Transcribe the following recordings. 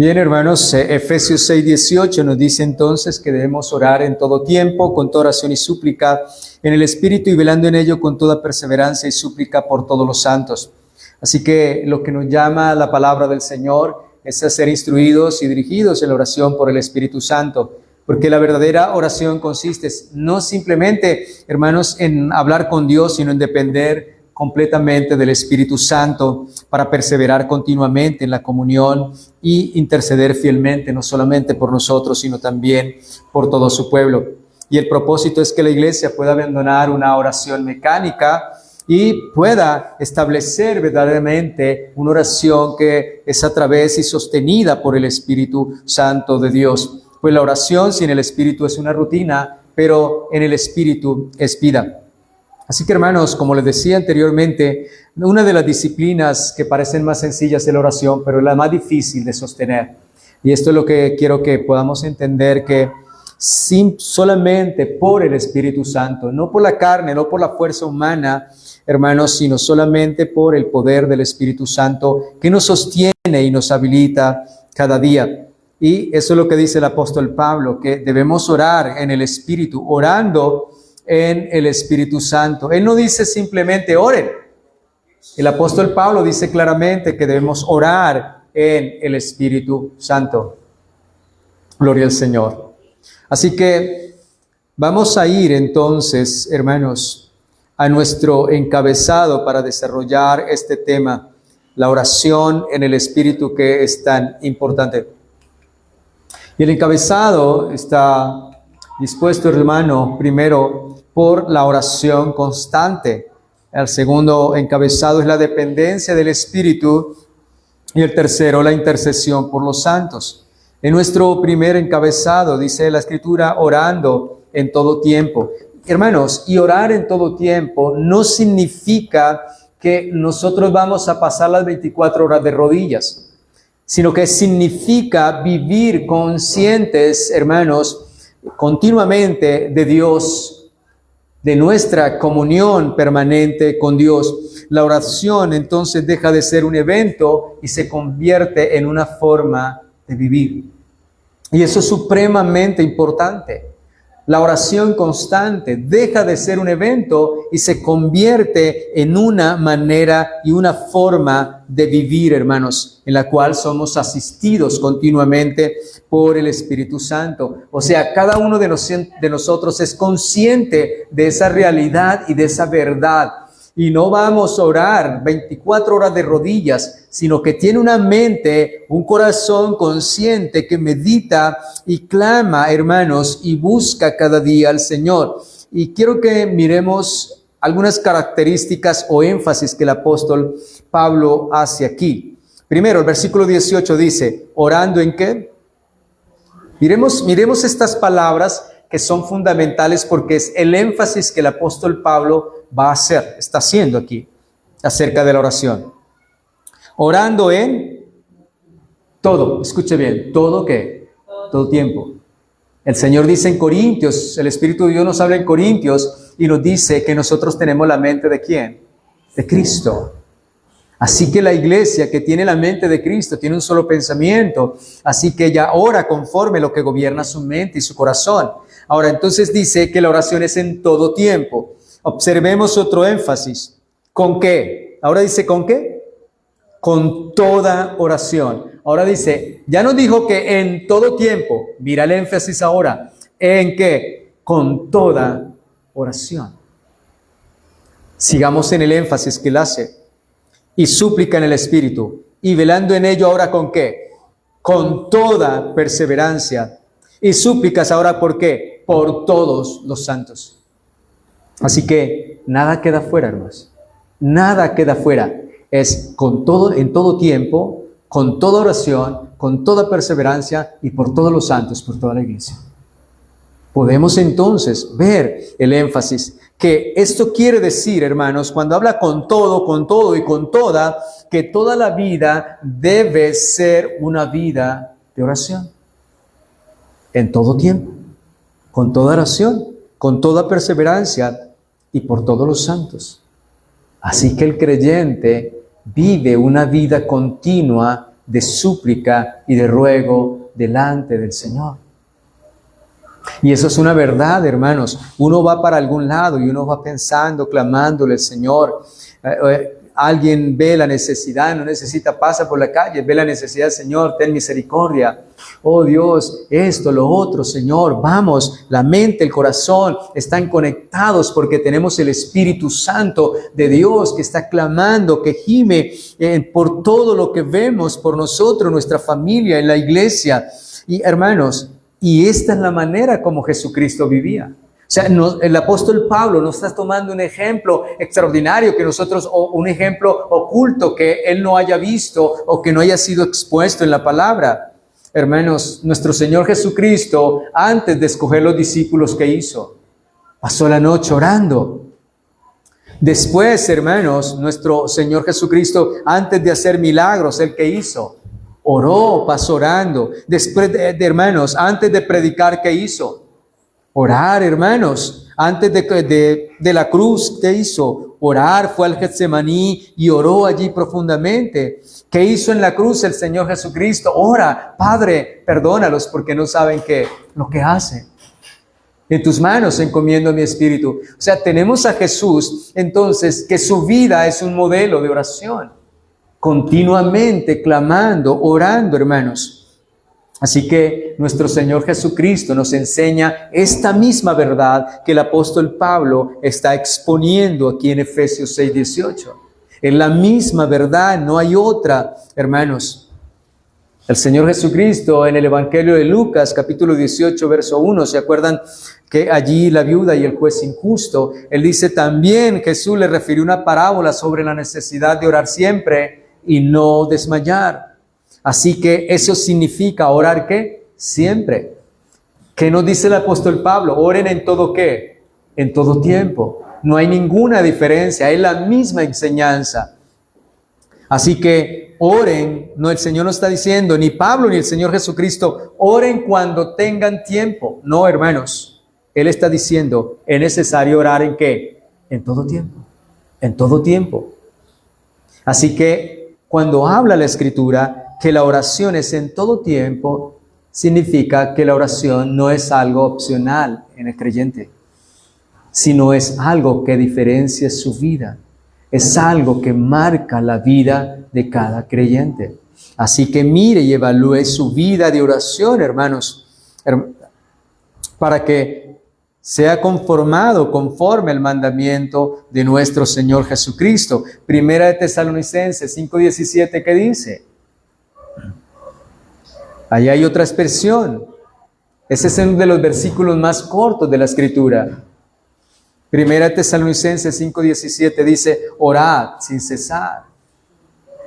Bien, hermanos, Efesios 6:18 nos dice entonces que debemos orar en todo tiempo, con toda oración y súplica, en el Espíritu y velando en ello con toda perseverancia y súplica por todos los santos. Así que lo que nos llama la palabra del Señor es a ser instruidos y dirigidos en la oración por el Espíritu Santo, porque la verdadera oración consiste no simplemente, hermanos, en hablar con Dios, sino en depender completamente del Espíritu Santo para perseverar continuamente en la comunión y interceder fielmente, no solamente por nosotros, sino también por todo su pueblo. Y el propósito es que la iglesia pueda abandonar una oración mecánica y pueda establecer verdaderamente una oración que es a través y sostenida por el Espíritu Santo de Dios. Pues la oración sin el Espíritu es una rutina, pero en el Espíritu es vida. Así que, hermanos, como les decía anteriormente, una de las disciplinas que parecen más sencillas es la oración, pero es la más difícil de sostener. Y esto es lo que quiero que podamos entender, que solamente por el Espíritu Santo, no por la carne, no por la fuerza humana, hermanos, sino solamente por el poder del Espíritu Santo que nos sostiene y nos habilita cada día. Y eso es lo que dice el apóstol Pablo, que debemos orar en el Espíritu, orando en el Espíritu Santo. Él no dice simplemente oren. El apóstol Pablo dice claramente que debemos orar en el Espíritu Santo. Gloria al Señor. Así que vamos a ir entonces, hermanos, a nuestro encabezado para desarrollar este tema, la oración en el Espíritu, que es tan importante. Y el encabezado está dispuesto, hermano, primero por la oración constante. El segundo encabezado es la dependencia del Espíritu. Y el tercero, la intercesión por los santos. En nuestro primer encabezado dice la Escritura, orando en todo tiempo. Hermanos, y orar en todo tiempo no significa que nosotros vamos a pasar las 24 horas de rodillas, sino que significa vivir conscientes, hermanos, continuamente de Dios, de nuestra comunión permanente con Dios. La oración entonces deja de ser un evento y se convierte en una forma de vivir. Y eso es supremamente importante. La oración constante deja de ser un evento y se convierte en una manera y una forma de vivir, hermanos, en la cual somos asistidos continuamente por el Espíritu Santo. O sea, cada uno de nosotros es consciente de esa realidad y de esa verdad. Y no vamos a orar 24 horas de rodillas, sino que tiene una mente, un corazón consciente que medita y clama, hermanos, y busca cada día al Señor. Y quiero que miremos algunas características o énfasis que el apóstol Pablo hace aquí. Primero, el versículo 18 dice, ¿orando en qué? Miremos estas palabras que son fundamentales porque es el énfasis que el apóstol Pablo está haciendo aquí acerca de la oración. Orando en todo, escuche bien, ¿todo qué? Todo tiempo. El Señor dice en Corintios, el Espíritu de Dios nos habla en Corintios y nos dice que nosotros tenemos la mente ¿de quién? De Cristo. Así que la iglesia que tiene la mente de Cristo tiene un solo pensamiento, así que ella ora conforme lo que gobierna su mente y su corazón. Ahora, entonces dice que la oración es en todo tiempo. Observemos otro énfasis. ¿Con qué? Ahora dice, ¿con qué? Con toda oración. Ahora dice, ya nos dijo que en todo tiempo. Mira el énfasis ahora. ¿En qué? Con toda oración. Sigamos en el énfasis que él hace. Y súplica en el Espíritu. Y velando en ello ahora, ¿con qué? Con toda perseverancia. Y súplicas ahora, ¿por qué? Por todos los santos. Así que nada queda fuera, hermanos. Nada queda fuera. Es con todo, en todo tiempo, con toda oración, con toda perseverancia y por todos los santos, por toda la iglesia. Podemos entonces ver el énfasis que esto quiere decir, hermanos, cuando habla con todo y con toda, que toda la vida debe ser una vida de oración. En todo tiempo, con toda oración, con toda perseverancia y por todos los santos. Así que el creyente vive una vida continua de súplica y de ruego delante del Señor. Y eso es una verdad, hermanos. Uno va para algún lado y uno va pensando, clamándole al Señor. Alguien ve la necesidad, no necesita, pasa por la calle, ve la necesidad, Señor, ten misericordia. Oh Dios, esto, lo otro, Señor, vamos, la mente, el corazón están conectados porque tenemos el Espíritu Santo de Dios que está clamando, que gime por todo lo que vemos, por nosotros, nuestra familia, en la iglesia. Y hermanos, y esta es la manera como Jesucristo vivía. O sea, el apóstol Pablo no está tomando un ejemplo extraordinario que nosotros, o un ejemplo oculto que él no haya visto o que no haya sido expuesto en la palabra. Hermanos, nuestro Señor Jesucristo, antes de escoger los discípulos, ¿qué hizo? Pasó la noche orando. Después, hermanos, nuestro Señor Jesucristo, antes de hacer milagros, ¿el qué hizo? Oró, pasó orando. Después, hermanos, antes de predicar, ¿qué hizo? Orar, hermanos. Antes de la cruz, ¿qué hizo? Orar, fue al Getsemaní y oró allí profundamente. ¿Qué hizo en la cruz el Señor Jesucristo? Ora, Padre, perdónalos porque no saben lo que hacen. En tus manos encomiendo mi espíritu. O sea, tenemos a Jesús, entonces, que su vida es un modelo de oración. Continuamente clamando, orando, hermanos. Así que nuestro Señor Jesucristo nos enseña esta misma verdad que el apóstol Pablo está exponiendo aquí en Efesios 6:18. Es la misma verdad, no hay otra, hermanos. El Señor Jesucristo en el Evangelio de Lucas, capítulo 18, verso 1, ¿se acuerdan que allí la viuda y el juez injusto? Él dice también, Jesús le refirió una parábola sobre la necesidad de orar siempre y no desmayar. Así que eso significa orar ¿qué? Siempre. ¿Qué nos dice el apóstol Pablo? Oren en todo ¿qué? En todo tiempo. No hay ninguna diferencia, es la misma enseñanza. Así que oren, no, el Señor no está diciendo, ni Pablo ni el Señor Jesucristo, oren cuando tengan tiempo. No, hermanos, Él está diciendo, es necesario orar ¿en qué? En todo tiempo, en todo tiempo. Así que cuando habla la Escritura, que la oración es en todo tiempo, significa que la oración no es algo opcional en el creyente, sino es algo que diferencia su vida. Es algo que marca la vida de cada creyente. Así que mire y evalúe su vida de oración, hermanos, para que sea conformado conforme al mandamiento de nuestro Señor Jesucristo. Primera de Tesalonicenses 5:17, ¿qué dice? Ahí hay otra expresión. Ese es uno de los versículos más cortos de la Escritura. Primera Tesalonicenses 5:17 dice, orad sin cesar.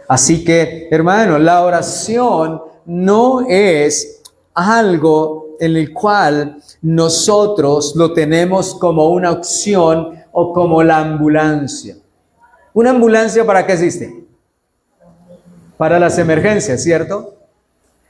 Así que, hermano, la oración no es algo en el cual nosotros lo tenemos como una opción o como la ambulancia. ¿Una ambulancia para qué existe? Para las emergencias, ¿cierto?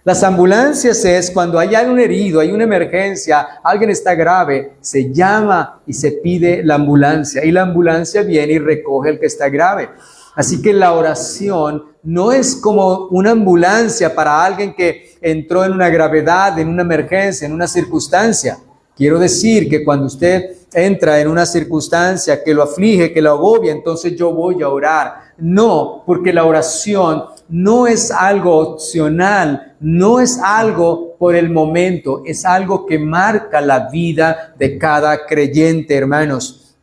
Las ambulancias es cuando hay un herido, hay una emergencia, alguien está grave, se llama y se pide la ambulancia. Y la ambulancia viene y recoge al que está grave. Así que la oración no es como una ambulancia para alguien que entró en una gravedad, en una emergencia, en una circunstancia. Quiero decir que cuando usted entra en una circunstancia que lo aflige, que lo agobia, entonces yo voy a orar. No, porque la oración no es algo opcional, no es algo por el momento, es algo que marca la vida de cada creyente, hermanos.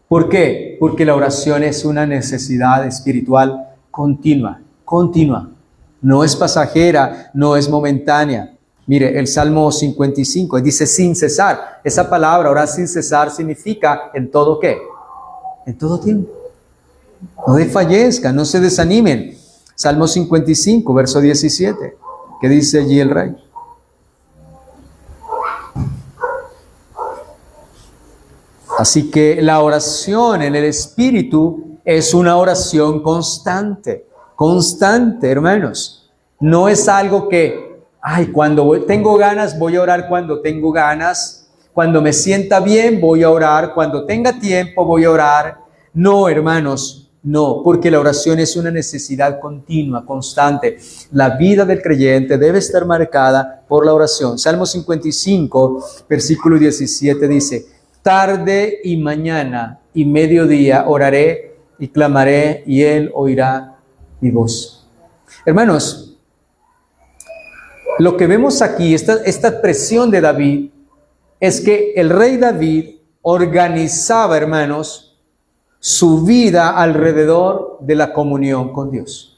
¿Por qué? Porque la oración es una necesidad espiritual continua. No es pasajera, no es momentánea. Mire, el Salmo 55 dice sin cesar. Esa palabra, orar sin cesar, significa en todo ¿qué? En todo tiempo. No desfallezcan, no se desanimen. Salmo 55, verso 17. ¿Qué dice allí el rey? Así que la oración en el Espíritu es una oración constante, hermanos. No es algo que, cuando tengo ganas voy a orar cuando tengo ganas, cuando me sienta bien voy a orar, cuando tenga tiempo voy a orar. No, hermanos, No, porque la oración es una necesidad continua, constante. La vida del creyente debe estar marcada por la oración. Salmo 55, versículo 17 dice, tarde y mañana y mediodía oraré y clamaré y Él oirá mi voz. Hermanos, lo que vemos aquí, esta expresión de David, es que el rey David organizaba, hermanos, su vida alrededor de la comunión con Dios.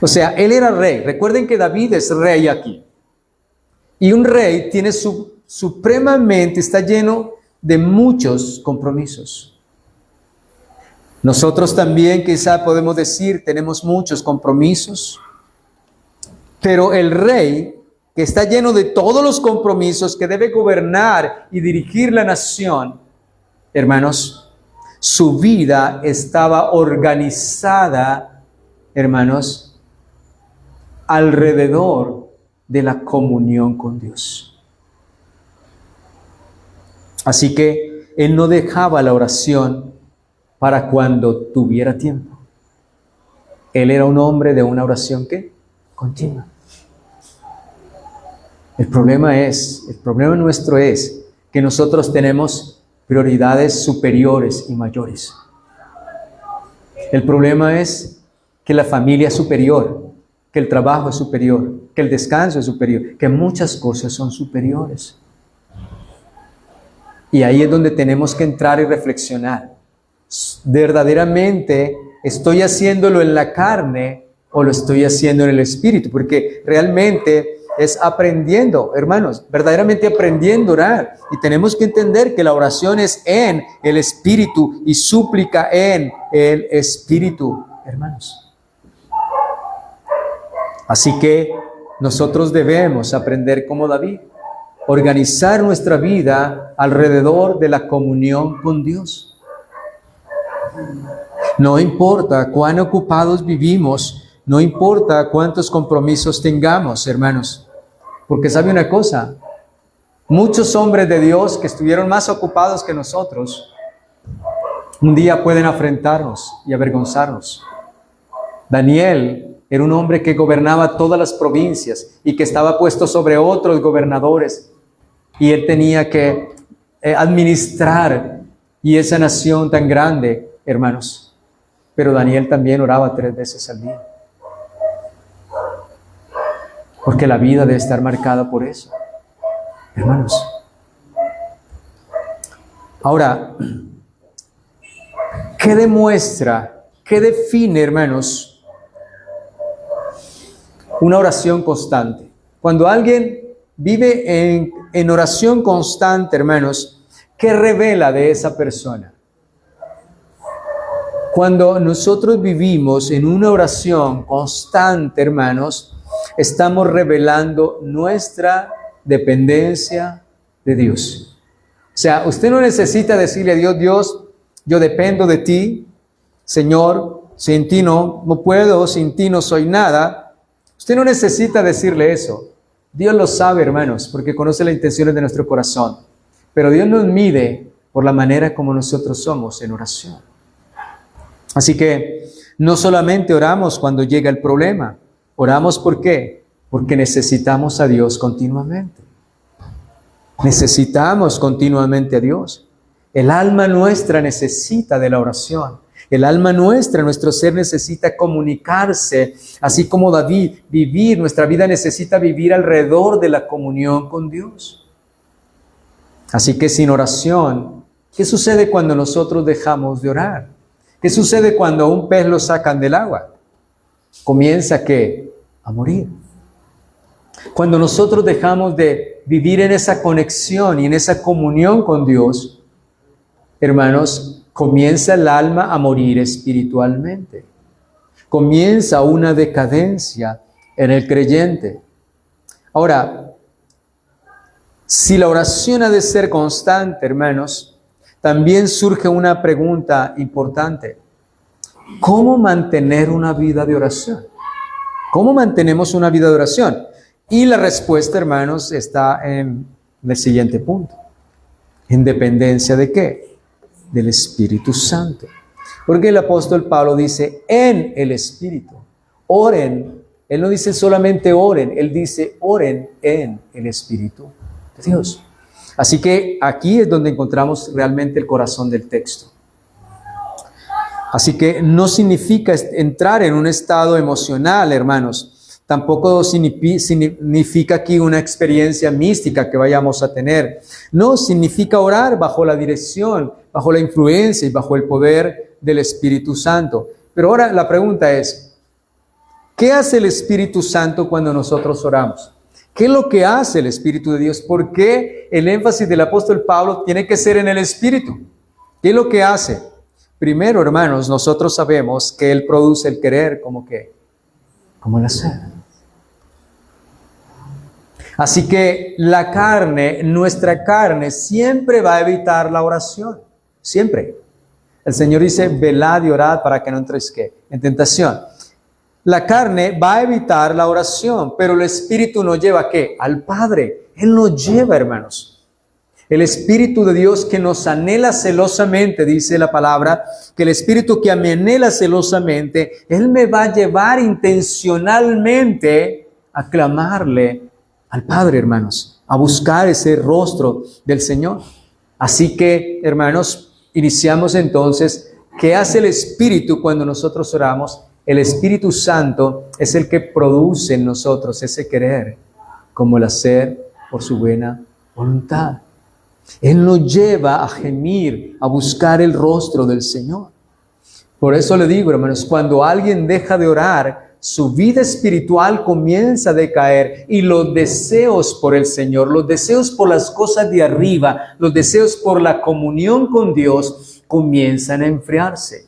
O sea, él era rey. Recuerden que David es rey aquí. Y un rey tiene supremamente, está lleno de muchos compromisos. Nosotros también quizá podemos decir, tenemos muchos compromisos, pero el rey, que está lleno de todos los compromisos, que debe gobernar y dirigir la nación, hermanos, su vida estaba organizada, hermanos, alrededor de la comunión con Dios. Así que él no dejaba la oración para cuando tuviera tiempo. Él era un hombre de una oración que continua. El problema nuestro es que nosotros tenemos prioridades superiores y mayores. El problema es que la familia es superior, que el trabajo es superior, que el descanso es superior, que muchas cosas son superiores. Y ahí es donde tenemos que entrar y reflexionar. ¿Verdaderamente estoy haciéndolo en la carne o lo estoy haciendo en el espíritu? Porque realmente es aprendiendo, hermanos, verdaderamente aprendiendo a orar. Y tenemos que entender que la oración es en el espíritu y súplica en el espíritu, hermanos. Así que nosotros debemos aprender como David, organizar nuestra vida alrededor de la comunión con Dios. No importa cuán ocupados vivimos, no importa cuántos compromisos tengamos, hermanos. Porque sabe una cosa, muchos hombres de Dios que estuvieron más ocupados que nosotros, un día pueden afrentarnos y avergonzarnos. Daniel era un hombre que gobernaba todas las provincias y que estaba puesto sobre otros gobernadores. Y él tenía que administrar y esa nación tan grande, hermanos. Pero Daniel también oraba 3 veces al día. Porque la vida debe estar marcada por eso, hermanos. Ahora, ¿qué demuestra, qué define, hermanos, una oración constante? Cuando alguien vive en oración constante, hermanos, ¿qué revela de esa persona? Cuando nosotros vivimos en una oración constante, hermanos, estamos revelando nuestra dependencia de Dios. O sea, usted no necesita decirle a Dios, Dios, yo dependo de ti, Señor, sin ti no puedo, sin ti no soy nada. Usted no necesita decirle eso. Dios lo sabe, hermanos, porque conoce las intenciones de nuestro corazón. Pero Dios nos mide por la manera como nosotros somos en oración. Así que no solamente oramos cuando llega el problema, oramos ¿por qué? Porque necesitamos a Dios continuamente. Necesitamos continuamente a Dios. El alma nuestra necesita de la oración. El alma nuestra, nuestro ser necesita comunicarse, así como David, vivir. Nuestra vida necesita vivir alrededor de la comunión con Dios. Así que sin oración, ¿qué sucede cuando nosotros dejamos de orar? ¿Qué sucede cuando a un pez lo sacan del agua? Comienza ¿qué? A morir. Cuando nosotros dejamos de vivir en esa conexión y en esa comunión con Dios, hermanos, comienza el alma a morir espiritualmente. Comienza una decadencia en el creyente. Ahora, si la oración ha de ser constante, hermanos, también surge una pregunta importante. ¿Cómo mantener una vida de oración? ¿Cómo mantenemos una vida de oración? Y la respuesta, hermanos, está en el siguiente punto. ¿En dependencia de qué? Del Espíritu Santo. Porque el apóstol Pablo dice en el Espíritu. Oren. Él no dice solamente oren, él dice oren en el Espíritu de Dios. Así que aquí es donde encontramos realmente el corazón del texto. Así que no significa entrar en un estado emocional, hermanos. Tampoco significa aquí una experiencia mística que vayamos a tener. No, significa orar bajo la dirección, bajo la influencia y bajo el poder del Espíritu Santo. Pero ahora la pregunta es, ¿qué hace el Espíritu Santo cuando nosotros oramos? ¿Qué es lo que hace el Espíritu de Dios? ¿Por qué el énfasis del apóstol Pablo tiene que ser en el Espíritu? ¿Qué es lo que hace? Primero, hermanos, nosotros sabemos que Él produce el querer como ¿qué? Como el hacer. Así que la carne, nuestra carne, siempre va a evitar la oración. Siempre. El Señor dice, velad y orad para que no entréis ¿qué? En tentación. La carne va a evitar la oración, pero el Espíritu nos lleva ¿a qué? Al Padre. Él nos lleva, hermanos. El Espíritu de Dios que nos anhela celosamente, dice la palabra, que el Espíritu que me anhela celosamente, Él me va a llevar intencionalmente a clamarle al Padre, hermanos, a buscar ese rostro del Señor. Así que, hermanos, iniciamos entonces, ¿qué hace el Espíritu cuando nosotros oramos? El Espíritu Santo es el que produce en nosotros ese querer, como el hacer por su buena voluntad. Él nos lleva a gemir, a buscar el rostro del Señor. Por eso le digo, hermanos, cuando alguien deja de orar, su vida espiritual comienza a decaer y los deseos por el Señor, los deseos por las cosas de arriba, los deseos por la comunión con Dios comienzan a enfriarse.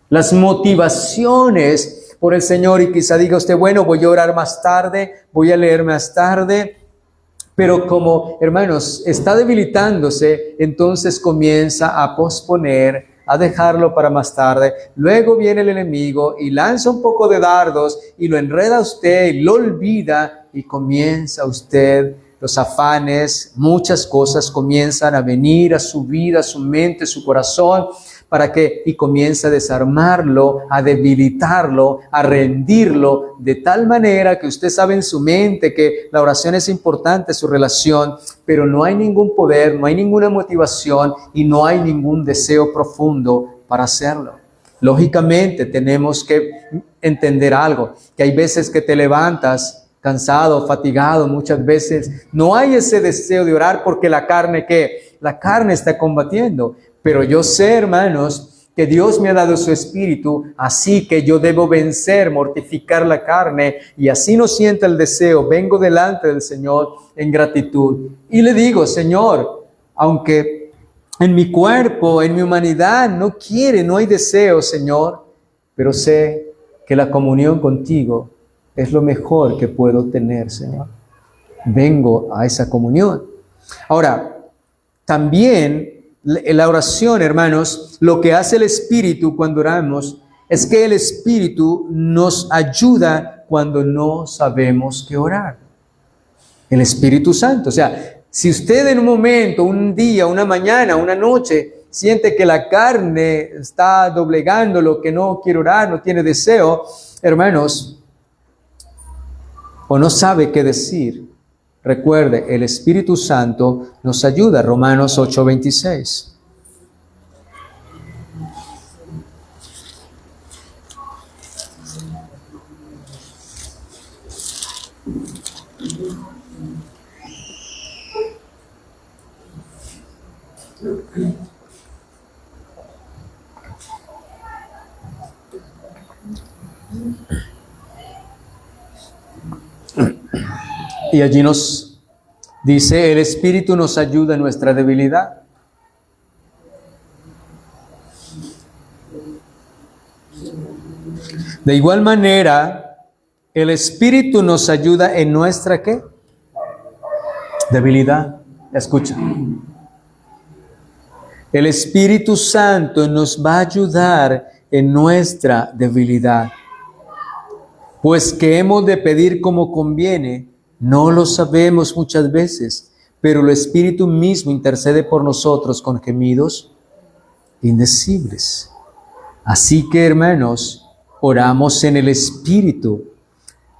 Las motivaciones por el Señor, y quizá diga usted, bueno, voy a orar más tarde, voy a leer más tarde, pero como, hermanos, está debilitándose, entonces comienza a posponer, a dejarlo para más tarde. Luego viene el enemigo y lanza un poco de dardos y lo enreda a usted y lo olvida y comienza usted, los afanes, muchas cosas comienzan a venir a su vida, a su mente, a su corazón, para que, y comienza a desarmarlo, a debilitarlo, a rendirlo, de tal manera que usted sabe en su mente que la oración es importante, su relación, pero no hay ningún poder, no hay ninguna motivación y no hay ningún deseo profundo para hacerlo. Lógicamente tenemos que entender algo, que hay veces que te levantas cansado, fatigado, muchas veces no hay ese deseo de orar porque la carne, ¿qué? La carne está combatiendo. Pero yo sé, hermanos, que Dios me ha dado su Espíritu, así que yo debo vencer, mortificar la carne, y así no sienta el deseo. Vengo delante del Señor en gratitud. Y le digo, Señor, aunque en mi cuerpo, en mi humanidad, no quiere, no hay deseo, Señor, pero sé que la comunión contigo es lo mejor que puedo tener, Señor. Vengo a esa comunión. Ahora, también la oración, hermanos, lo que hace el Espíritu cuando oramos es que el Espíritu nos ayuda cuando no sabemos qué orar. El Espíritu Santo. O sea, si usted en un momento, un día, una mañana, una noche, siente que la carne está doblegando lo que no quiere orar, no tiene deseo, hermanos, o no sabe qué decir, recuerde, el Espíritu Santo nos ayuda. Romanos 8:26. Y allí nos dice, el Espíritu nos ayuda en nuestra debilidad. De igual manera, el Espíritu nos ayuda en nuestra ¿qué? Debilidad. Escucha. El Espíritu Santo nos va a ayudar en nuestra debilidad. Pues que hemos de pedir como conviene, no lo sabemos muchas veces, pero el Espíritu mismo intercede por nosotros con gemidos indecibles. Así que, hermanos, oramos en el Espíritu.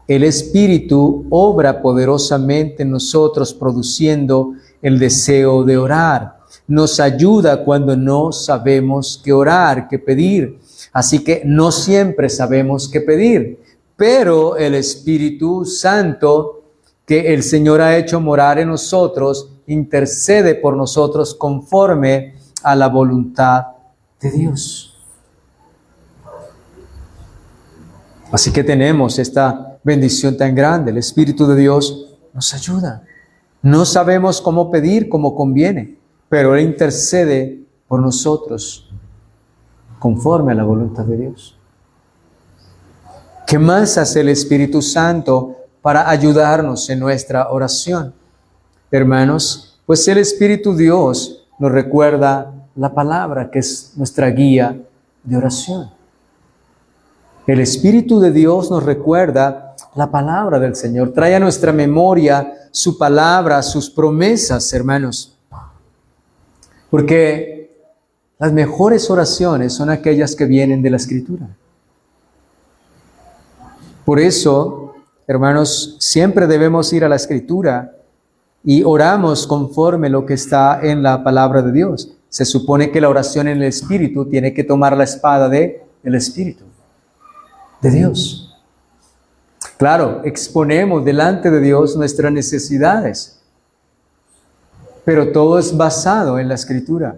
El Espíritu obra poderosamente en nosotros, produciendo el deseo de orar. Nos ayuda cuando no sabemos qué orar, qué pedir. Así que no siempre sabemos qué pedir, pero el Espíritu Santo que el Señor ha hecho morar en nosotros, intercede por nosotros conforme a la voluntad de Dios. Así que tenemos esta bendición tan grande. El Espíritu de Dios nos ayuda. No sabemos cómo pedir como conviene, pero Él intercede por nosotros conforme a la voluntad de Dios. ¿Qué más hace el Espíritu Santo para ayudarnos en nuestra oración? Hermanos, pues el Espíritu Dios nos recuerda la palabra que es nuestra guía de oración. El Espíritu de Dios nos recuerda la palabra del Señor, trae a nuestra memoria su palabra, sus promesas, hermanos. Porque las mejores oraciones son aquellas que vienen de la Escritura. Por eso, hermanos, siempre debemos ir a la Escritura y oramos conforme lo que está en la palabra de Dios. Se supone que la oración en el Espíritu tiene que tomar la espada del Espíritu de Dios. Claro, exponemos delante de Dios nuestras necesidades, pero todo es basado en la Escritura.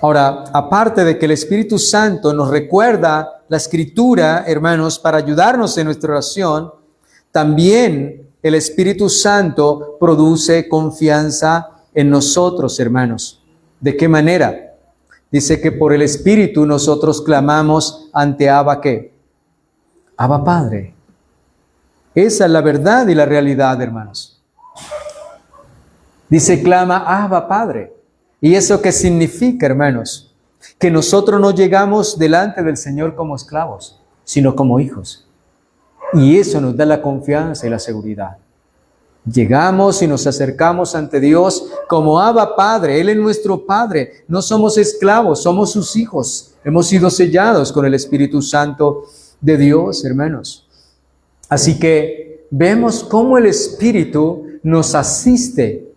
Ahora, aparte de que el Espíritu Santo nos recuerda la Escritura, hermanos, para ayudarnos en nuestra oración, también el Espíritu Santo produce confianza en nosotros, hermanos. ¿De qué manera? Dice que por el Espíritu nosotros clamamos ante Abba, ¿qué? Abba Padre. Esa es la verdad y la realidad, hermanos. Dice, clama Abba Padre. ¿Y eso qué significa, hermanos? Que nosotros no llegamos delante del Señor como esclavos, sino como hijos. Y eso nos da la confianza y la seguridad. Llegamos y nos acercamos ante Dios como Abba Padre. Él es nuestro Padre. No somos esclavos, somos sus hijos. Hemos sido sellados con el Espíritu Santo de Dios, hermanos. Así que vemos cómo el Espíritu nos asiste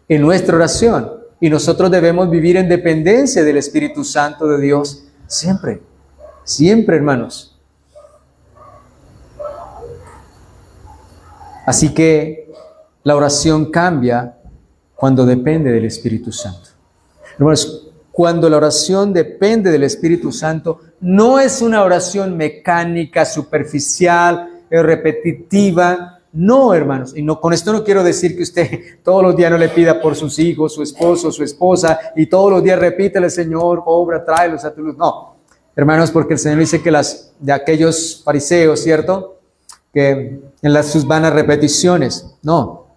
en nuestra oración. Y nosotros debemos vivir en dependencia del Espíritu Santo de Dios siempre. Siempre, hermanos. Así que la oración cambia cuando depende del Espíritu Santo. Hermanos, cuando la oración depende del Espíritu Santo, no es una oración mecánica, superficial, repetitiva. No, hermanos, y no, con esto no quiero decir que usted todos los días no le pida por sus hijos, su esposo, su esposa, y todos los días repítele, Señor, obra, tráelos a tu luz. No, hermanos, porque el Señor dice que de aquellos fariseos, ¿cierto?, que en sus vanas repeticiones. No,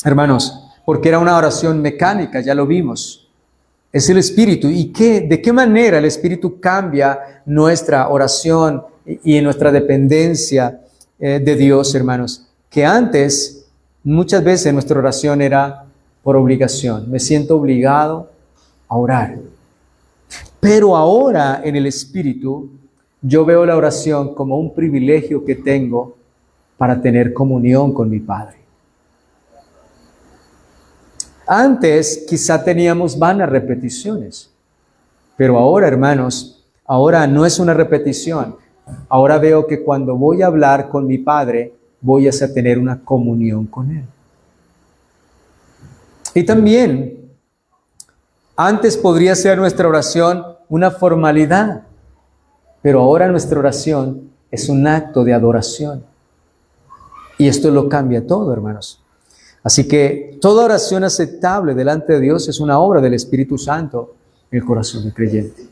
hermanos, porque era una oración mecánica, ya lo vimos. Es el Espíritu. ¿Y de qué manera el Espíritu cambia nuestra oración y nuestra dependencia de Dios, hermanos? Que antes, muchas veces nuestra oración era por obligación. Me siento obligado a orar. Pero ahora en el Espíritu, yo veo la oración como un privilegio que tengo para tener comunión con mi Padre. Antes quizá teníamos vanas repeticiones, pero ahora, hermanos, ahora no es una repetición. Ahora veo que cuando voy a hablar con mi Padre, voy a tener una comunión con Él. Y también, antes podría ser nuestra oración una formalidad, pero ahora nuestra oración es un acto de adoración. Y esto lo cambia todo, hermanos. Así que toda oración aceptable delante de Dios es una obra del Espíritu Santo en el corazón del creyente.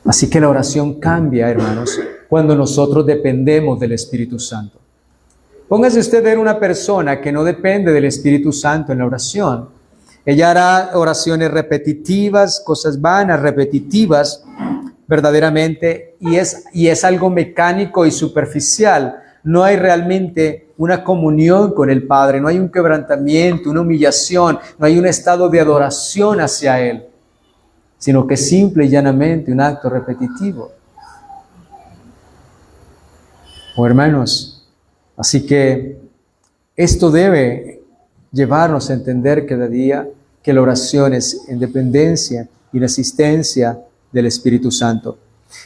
Así que la oración cambia, hermanos, cuando nosotros dependemos del Espíritu Santo. Póngase usted a ver una persona que no depende del Espíritu Santo en la oración. Ella hará oraciones repetitivas, cosas vanas, repetitivas, verdaderamente, y es algo mecánico y superficial. No hay realmente una comunión con el Padre, no hay un quebrantamiento, una humillación, no hay un estado de adoración hacia Él. sino que es simple y llanamente un acto repetitivo. Oh, hermanos, así que esto debe llevarnos a entender cada día que la oración es en dependencia y la asistencia del Espíritu Santo.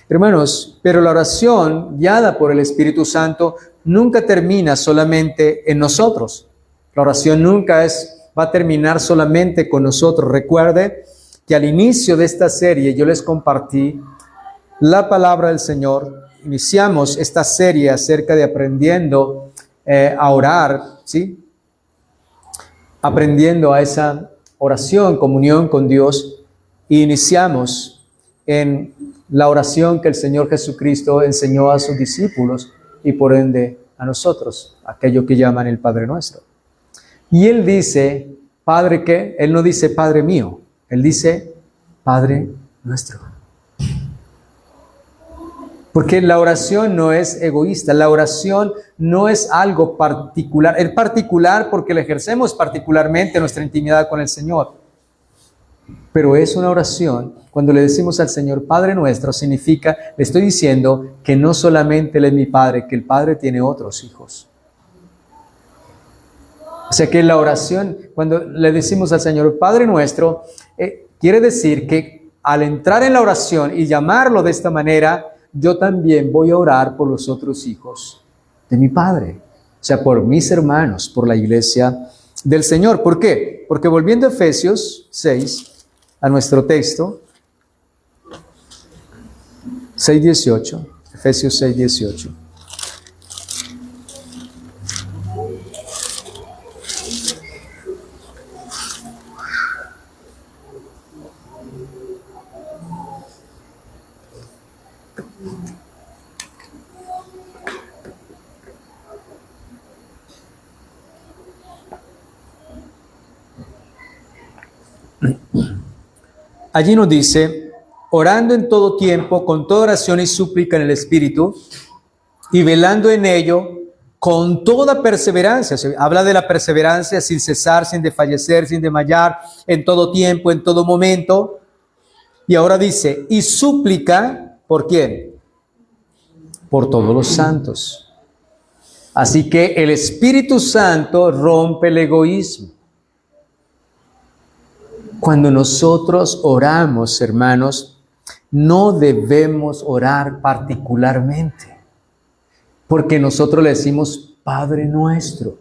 Hermanos, pero la oración guiada por el Espíritu Santo nunca termina solamente en nosotros. La oración nunca va a terminar solamente con nosotros. Recuerde que al inicio de esta serie yo les compartí la palabra del Señor. Iniciamos esta serie acerca de aprendiendo a orar, ¿sí? Aprendiendo a esa oración, comunión con Dios. Y iniciamos en la oración que el Señor Jesucristo enseñó a sus discípulos y por ende a nosotros, aquello que llaman el Padre Nuestro. Y Él dice, Padre, ¿qué? Él no dice Padre mío, Él dice Padre Nuestro. Porque la oración no es egoísta, la oración no es algo particular. Es particular porque la ejercemos particularmente en nuestra intimidad con el Señor. Pero es una oración, cuando le decimos al Señor Padre Nuestro, significa, le estoy diciendo que no solamente Él es mi Padre, que el Padre tiene otros hijos. O sea que la oración, cuando le decimos al Señor Padre Nuestro, quiere decir que al entrar en la oración y llamarlo de esta manera, yo también voy a orar por los otros hijos de mi Padre. O sea, por mis hermanos, por la iglesia del Señor. ¿Por qué? Porque volviendo a Efesios 6, a nuestro texto, 6:18, Efesios 6:18. Allí nos dice, orando en todo tiempo, con toda oración y súplica en el Espíritu, y velando en ello con toda perseverancia. O sea, habla de la perseverancia sin cesar, sin desfallecer, sin desmayar, en todo tiempo, en todo momento. Y ahora dice, y súplica, ¿por quién? Por todos los santos. Así que el Espíritu Santo rompe el egoísmo. Cuando nosotros oramos, hermanos, no debemos orar particularmente, porque nosotros le decimos Padre Nuestro.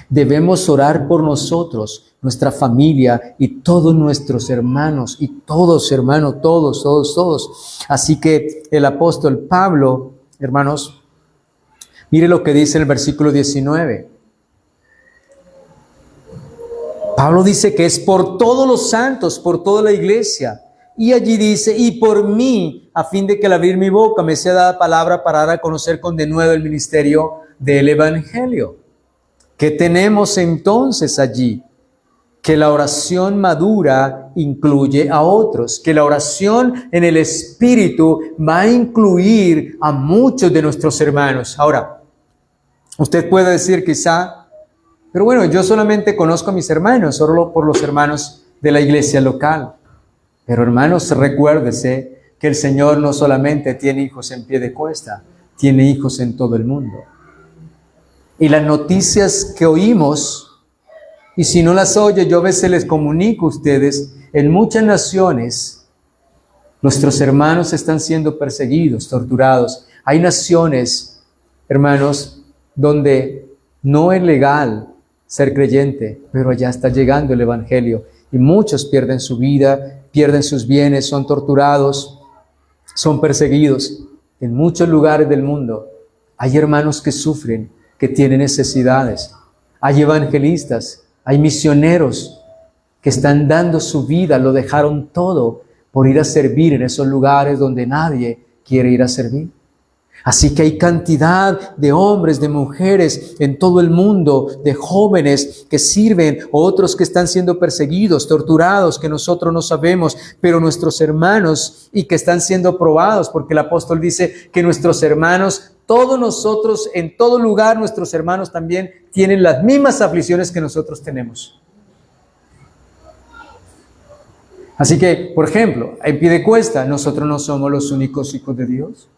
Debemos orar por nosotros, nuestra familia y todos nuestros hermanos, y todos, hermanos, todos. Así que el apóstol Pablo, hermanos, mire lo que dice en el versículo 19. Pablo dice que es por todos los santos, por toda la iglesia. Y allí dice, y por mí, a fin de que al abrir mi boca me sea dada palabra para dar a conocer con denuedo el ministerio del Evangelio. ¿Qué tenemos entonces allí? Que la oración madura incluye a otros, que la oración en el Espíritu va a incluir a muchos de nuestros hermanos. Ahora, usted puede decir quizá, pero bueno, yo solamente conozco a mis hermanos, solo por los hermanos de la iglesia local. Pero hermanos, recuérdese que el Señor no solamente tiene hijos en pie de cuesta, tiene hijos en todo el mundo. Y las noticias que oímos, y si no las oye, yo a veces les comunico a ustedes, en muchas naciones, nuestros hermanos están siendo perseguidos, torturados. Hay naciones, hermanos, donde no es legal ser creyente, pero allá está llegando el Evangelio y muchos pierden su vida, pierden sus bienes, son torturados, son perseguidos. En muchos lugares del mundo hay hermanos que sufren, que tienen necesidades. Hay evangelistas, hay misioneros que están dando su vida, lo dejaron todo por ir a servir en esos lugares donde nadie quiere ir a servir. Así que hay cantidad de hombres, de mujeres en todo el mundo, de jóvenes que sirven, otros que están siendo perseguidos, torturados, que nosotros no sabemos, pero nuestros hermanos y que están siendo probados, porque el apóstol dice que nuestros hermanos, todos nosotros, en todo lugar, nuestros hermanos también tienen las mismas aflicciones que nosotros tenemos. Así que, por ejemplo, en Piedecuesta, nosotros no somos los únicos hijos de Dios.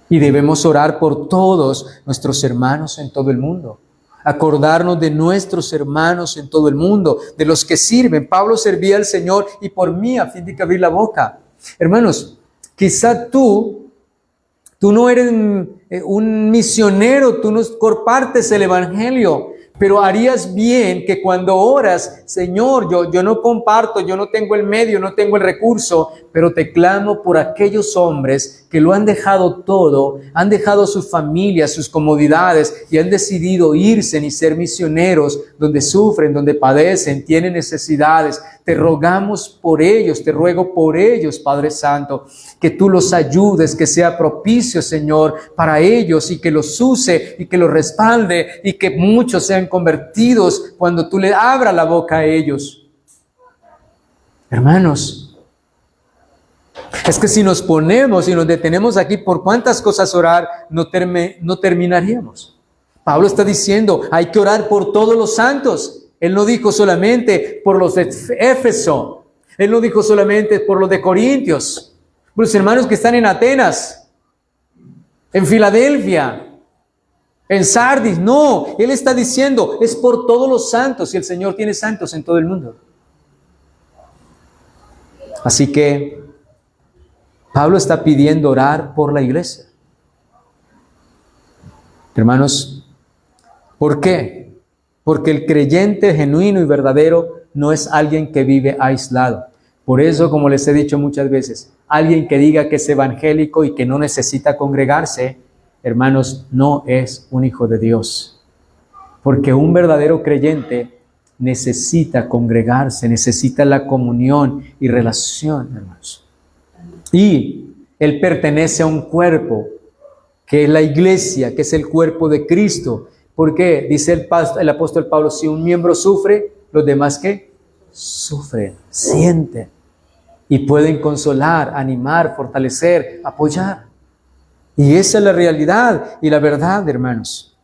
Y debemos orar por todos nuestros hermanos en todo el mundo. Acordarnos de nuestros hermanos en todo el mundo, de los que sirven. Pablo servía al Señor y por mí a fin de que abrir la boca. Hermanos, quizá tú no eres un misionero, tú no compartes el Evangelio, pero harías bien que cuando oras, Señor, yo no comparto, yo no tengo el medio, no tengo el recurso, pero te clamo por aquellos hombres que lo han dejado todo, han dejado sus familias, sus comodidades y han decidido irse y ser misioneros donde sufren, donde padecen, tienen necesidades. Te rogamos por ellos, te ruego por ellos, Padre Santo, que tú los ayudes, que sea propicio, Señor, para ellos y que los use y que los respalde y que muchos sean convertidos cuando tú le abras la boca a ellos. Hermanos, es que si nos ponemos y nos detenemos aquí por cuántas cosas orar, no terminaríamos. Pablo está diciendo, hay que orar por todos los santos. Él no dijo solamente por los de Éfeso, él no dijo solamente por los de Corintios, por los hermanos que están en Atenas, en Filadelfia, en Sardis. No, él está diciendo, es por todos los santos y el Señor tiene santos en todo el mundo. Así que Pablo está pidiendo orar por la iglesia. Hermanos, ¿por qué? Porque el creyente genuino y verdadero no es alguien que vive aislado. Por eso, como les he dicho muchas veces, alguien que diga que es evangélico y que no necesita congregarse, hermanos, no es un hijo de Dios. Porque un verdadero creyente necesita congregarse, necesita la comunión y relación, hermanos. Y él pertenece a un cuerpo, que es la iglesia, que es el cuerpo de Cristo. ¿Por qué? Dice el apóstol Pablo, si un miembro sufre, los demás ¿qué? Sufren, sienten. Y pueden consolar, animar, fortalecer, apoyar. Y esa es la realidad y la verdad, hermanos.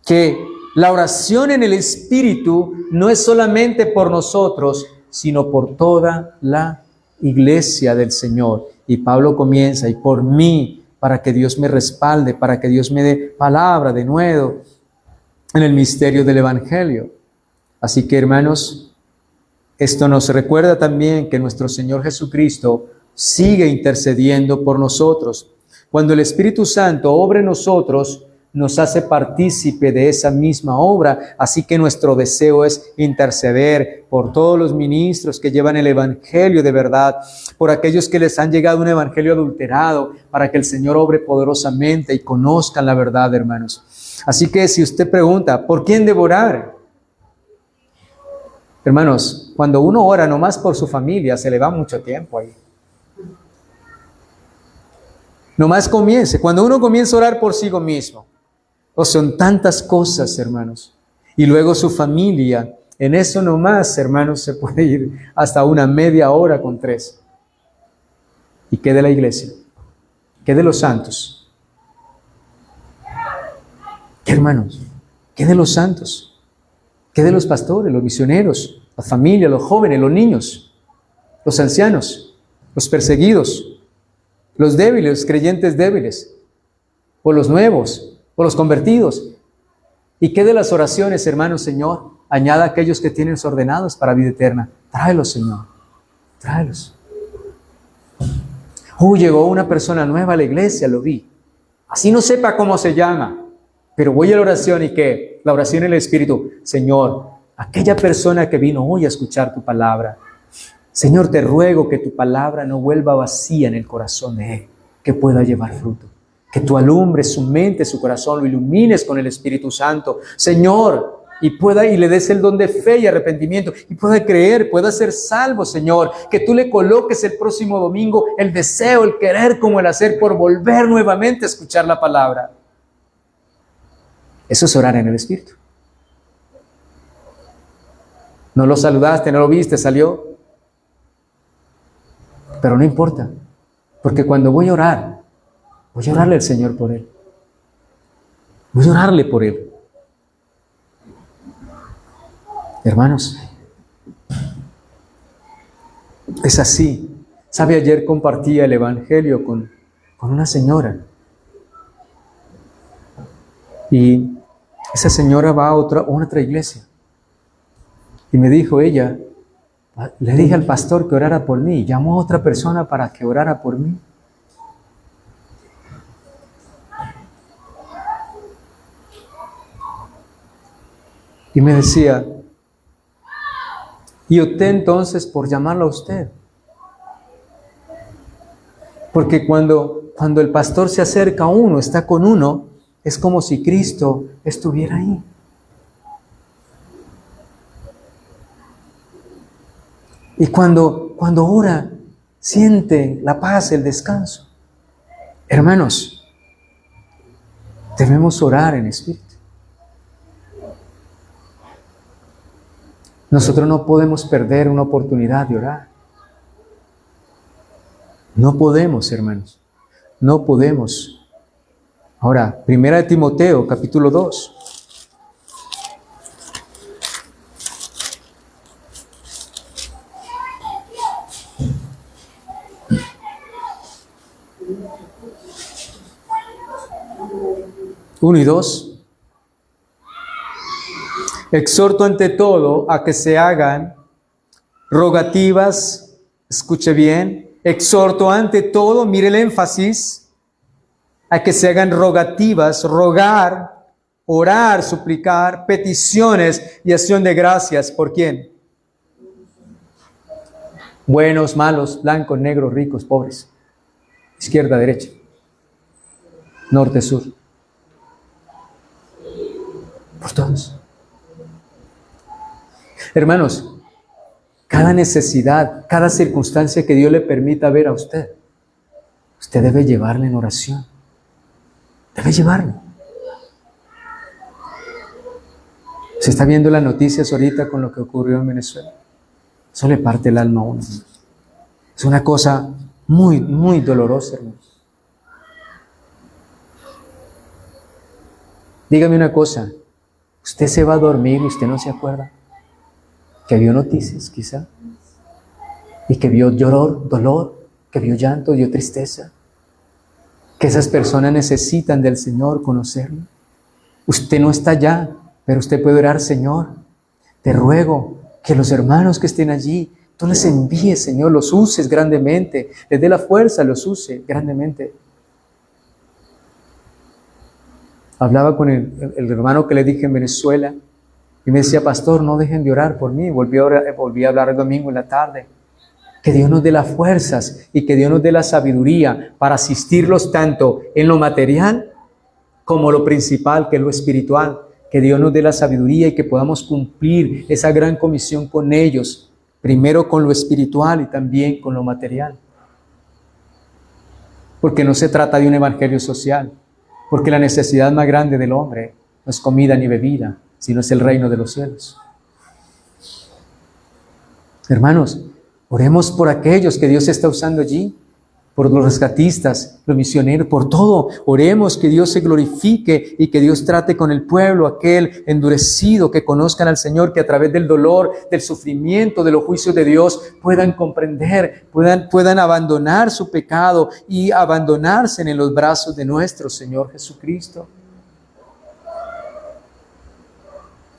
Que la oración en el Espíritu no es solamente por nosotros, sino por toda la iglesia del Señor. Y Pablo comienza, y por mí, para que Dios me respalde, para que Dios me dé palabra de nuevo en el misterio del Evangelio. Así que, hermanos, esto nos recuerda también que nuestro Señor Jesucristo sigue intercediendo por nosotros. Cuando el Espíritu Santo obra en nosotros, nos hace partícipe de esa misma obra. Así que nuestro deseo es interceder por todos los ministros que llevan el Evangelio de verdad, por aquellos que les han llegado un Evangelio adulterado, para que el Señor obre poderosamente y conozcan la verdad, hermanos. Así que si usted pregunta, ¿por quién debo orar? Hermanos, cuando uno ora nomás por su familia, se le va mucho tiempo ahí. Nomás comience. Cuando uno comienza a orar por sí mismo, son tantas cosas, hermanos. Y luego su familia, en eso nomás, hermanos, se puede ir hasta una media hora con 3. ¿Y qué de la iglesia? ¿Qué de los santos? ¿Qué, hermanos? ¿Qué de los santos? ¿Qué de los pastores, los misioneros, la familia, los jóvenes, los niños, los ancianos, los perseguidos, los débiles, los creyentes débiles, o los nuevos, o los convertidos? ¿Y qué de las oraciones, hermanos? Señor, añada a aquellos que tienes ordenados para vida eterna. Tráelos, Señor, tráelos. Llegó una persona nueva a la iglesia, lo vi. Así no sepa cómo se llama, pero voy a la oración y ¿qué? La oración en el Espíritu. Señor, aquella persona que vino hoy a escuchar tu palabra, Señor, te ruego que tu palabra no vuelva vacía en el corazón de él, que pueda llevar fruto. Que tú alumbres su mente, su corazón, lo ilumines con el Espíritu Santo, Señor, y le des el don de fe y arrepentimiento, y pueda creer, pueda ser salvo, Señor. Que tú le coloques el próximo domingo el deseo, el querer como el hacer, por volver nuevamente a escuchar la palabra. Eso es orar en el Espíritu. No lo saludaste, no lo viste, salió. Pero no importa, porque cuando voy a orarle al Señor por él. Voy a orarle por él. Hermanos, Es así. ¿Sabe? Ayer compartía el Evangelio con una señora. Y esa señora va a otra iglesia. Y me dijo ella, le dije al pastor que orara por mí. Llamó a otra persona para que orara por mí. Y me decía, y opté entonces por llamarlo a usted. Porque cuando el pastor se acerca a uno, está con uno, es como si Cristo estuviera ahí. Y cuando ora, siente la paz, el descanso. Hermanos, debemos orar en espíritu. Nosotros no podemos perder una oportunidad de orar. No podemos, hermanos. No podemos. Ahora, 1 Timoteo, capítulo 2. Uno y 2. Exhorto ante todo a que se hagan rogativas, escuche bien, exhorto ante todo, mire el énfasis, a que se hagan rogativas, rogar, orar, suplicar, peticiones y acción de gracias. ¿Por quién? Buenos, malos, blancos, negros, ricos, pobres, izquierda, derecha, norte, sur. Por todos. Hermanos, cada necesidad, cada circunstancia que Dios le permita ver a usted, usted debe llevarla en oración. Debe llevarla. Se está viendo las noticias ahorita con lo que ocurrió en Venezuela. Eso le parte el alma a uno. Es una cosa muy, muy dolorosa, hermanos. Dígame una cosa. Usted se va a dormir y usted no se acuerda que vio noticias, quizá, y que vio dolor, que vio llanto, vio tristeza, que esas personas necesitan del Señor conocerlo. Usted no está allá, pero usted puede orar: Señor, te ruego que los hermanos que estén allí, tú les envíes, Señor, los uses grandemente, les dé la fuerza, los use grandemente. Hablaba con el hermano que le dije en Venezuela, y me decía: pastor, no dejen de orar por mí. Volví a hablar el domingo en la tarde. Que Dios nos dé las fuerzas y que Dios nos dé la sabiduría para asistirlos tanto en lo material como lo principal, que es lo espiritual. Que Dios nos dé la sabiduría y que podamos cumplir esa gran comisión con ellos, primero con lo espiritual y también con lo material. Porque no se trata de un evangelio social, porque la necesidad más grande del hombre no es comida ni bebida, sino es el reino de los cielos. Hermanos, oremos por aquellos que Dios está usando allí, por los rescatistas, los misioneros, por todo. Oremos que Dios se glorifique y que Dios trate con el pueblo, aquel endurecido, que conozcan al Señor, que a través del dolor, del sufrimiento, de los juicios de Dios puedan comprender, puedan abandonar su pecado y abandonarse en los brazos de nuestro Señor Jesucristo.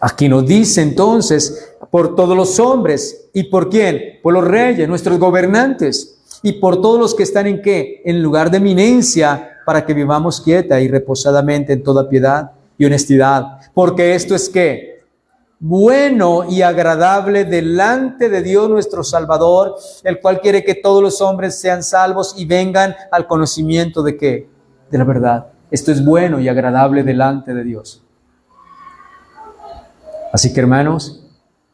Aquí nos dice entonces, por todos los hombres. ¿Y por quién? Por los reyes, nuestros gobernantes. Y por todos los que están ¿en qué? En lugar de eminencia, para que vivamos quieta y reposadamente en toda piedad y honestidad. Porque esto es ¿qué? Bueno y agradable delante de Dios nuestro Salvador, el cual quiere que todos los hombres sean salvos y vengan al conocimiento ¿de qué? De la verdad. Esto es bueno y agradable delante de Dios. Así que, hermanos,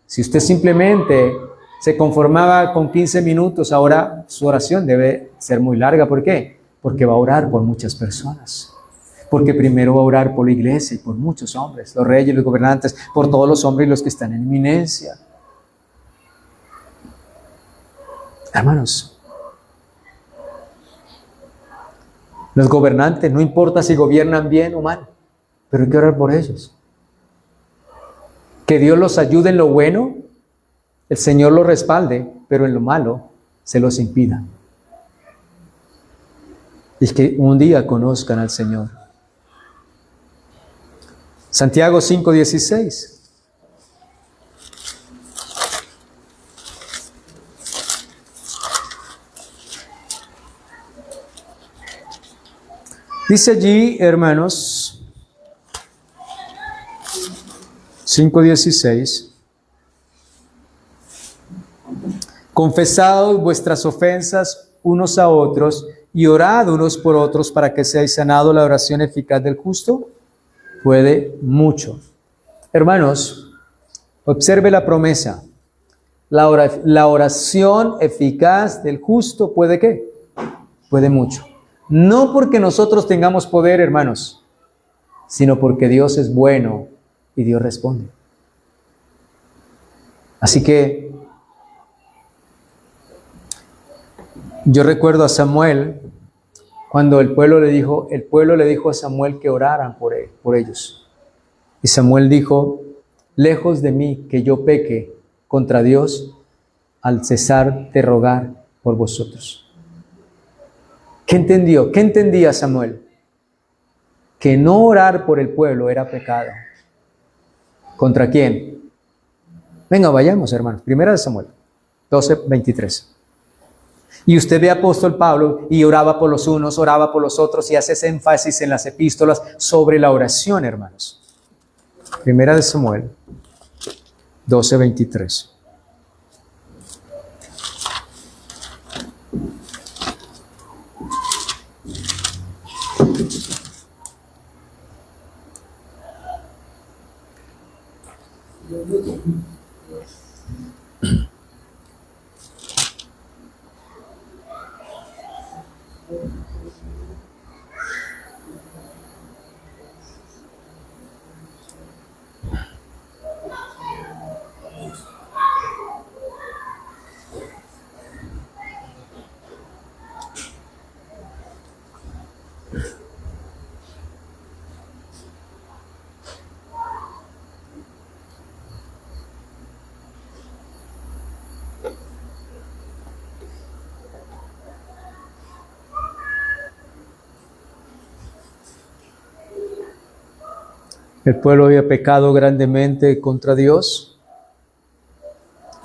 si usted simplemente se conformaba con 15 minutos, ahora su oración debe ser muy larga. ¿Por qué? Porque va a orar por muchas personas. Porque primero va a orar por la iglesia y por muchos hombres, los reyes, los gobernantes, por todos los hombres y los que están en eminencia. Hermanos, los gobernantes, no importa si gobiernan bien o mal, pero hay que orar por ellos. Que Dios los ayude en lo bueno, el Señor los respalde, pero en lo malo, se los impida. Y que un día conozcan al Señor. Santiago 5:16. Dice allí, hermanos, 5:16, confesad vuestras ofensas unos a otros y orad unos por otros para que seáis sanados. La oración eficaz del justo puede mucho. Hermanos, observe la promesa. La oración eficaz del justo puede ¿qué? Puede mucho. No porque nosotros tengamos poder, hermanos, sino porque Dios es bueno y Dios responde. Así que yo recuerdo a Samuel cuando el pueblo le dijo a Samuel que oraran por ellos. Y Samuel dijo: lejos de mí que yo peque contra Dios al cesar de rogar por vosotros. ¿Qué entendió? ¿Qué entendía Samuel? Que no orar por el pueblo era pecado. ¿Contra quién? Venga, vayamos, hermanos. Primera de Samuel 12:23. Y usted ve a apóstol Pablo y oraba por los unos, oraba por los otros, y hace ese énfasis en las epístolas sobre la oración, hermanos. Primera de Samuel 12:23. El pueblo había pecado grandemente contra Dios.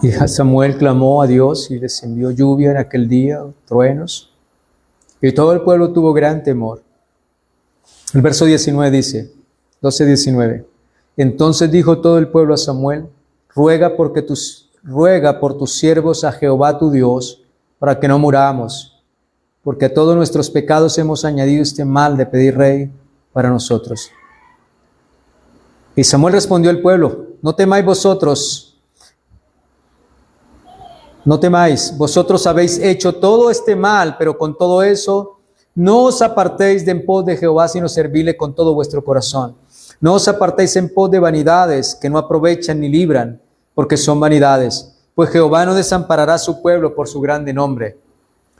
Y Samuel clamó a Dios y descendió lluvia en aquel día, truenos. Y todo el pueblo tuvo gran temor. El verso 19 dice, 12:19. Entonces dijo todo el pueblo a Samuel: ruega por tus siervos a Jehová tu Dios, para que no muramos, porque a todos nuestros pecados hemos añadido este mal de pedir rey para nosotros. Y Samuel respondió al pueblo: no temáis vosotros, no temáis, vosotros habéis hecho todo este mal, pero con todo eso no os apartéis de en pos de Jehová, sino servirle con todo vuestro corazón. No os apartéis en pos de vanidades que no aprovechan ni libran, porque son vanidades. Pues Jehová no desamparará a su pueblo por su grande nombre,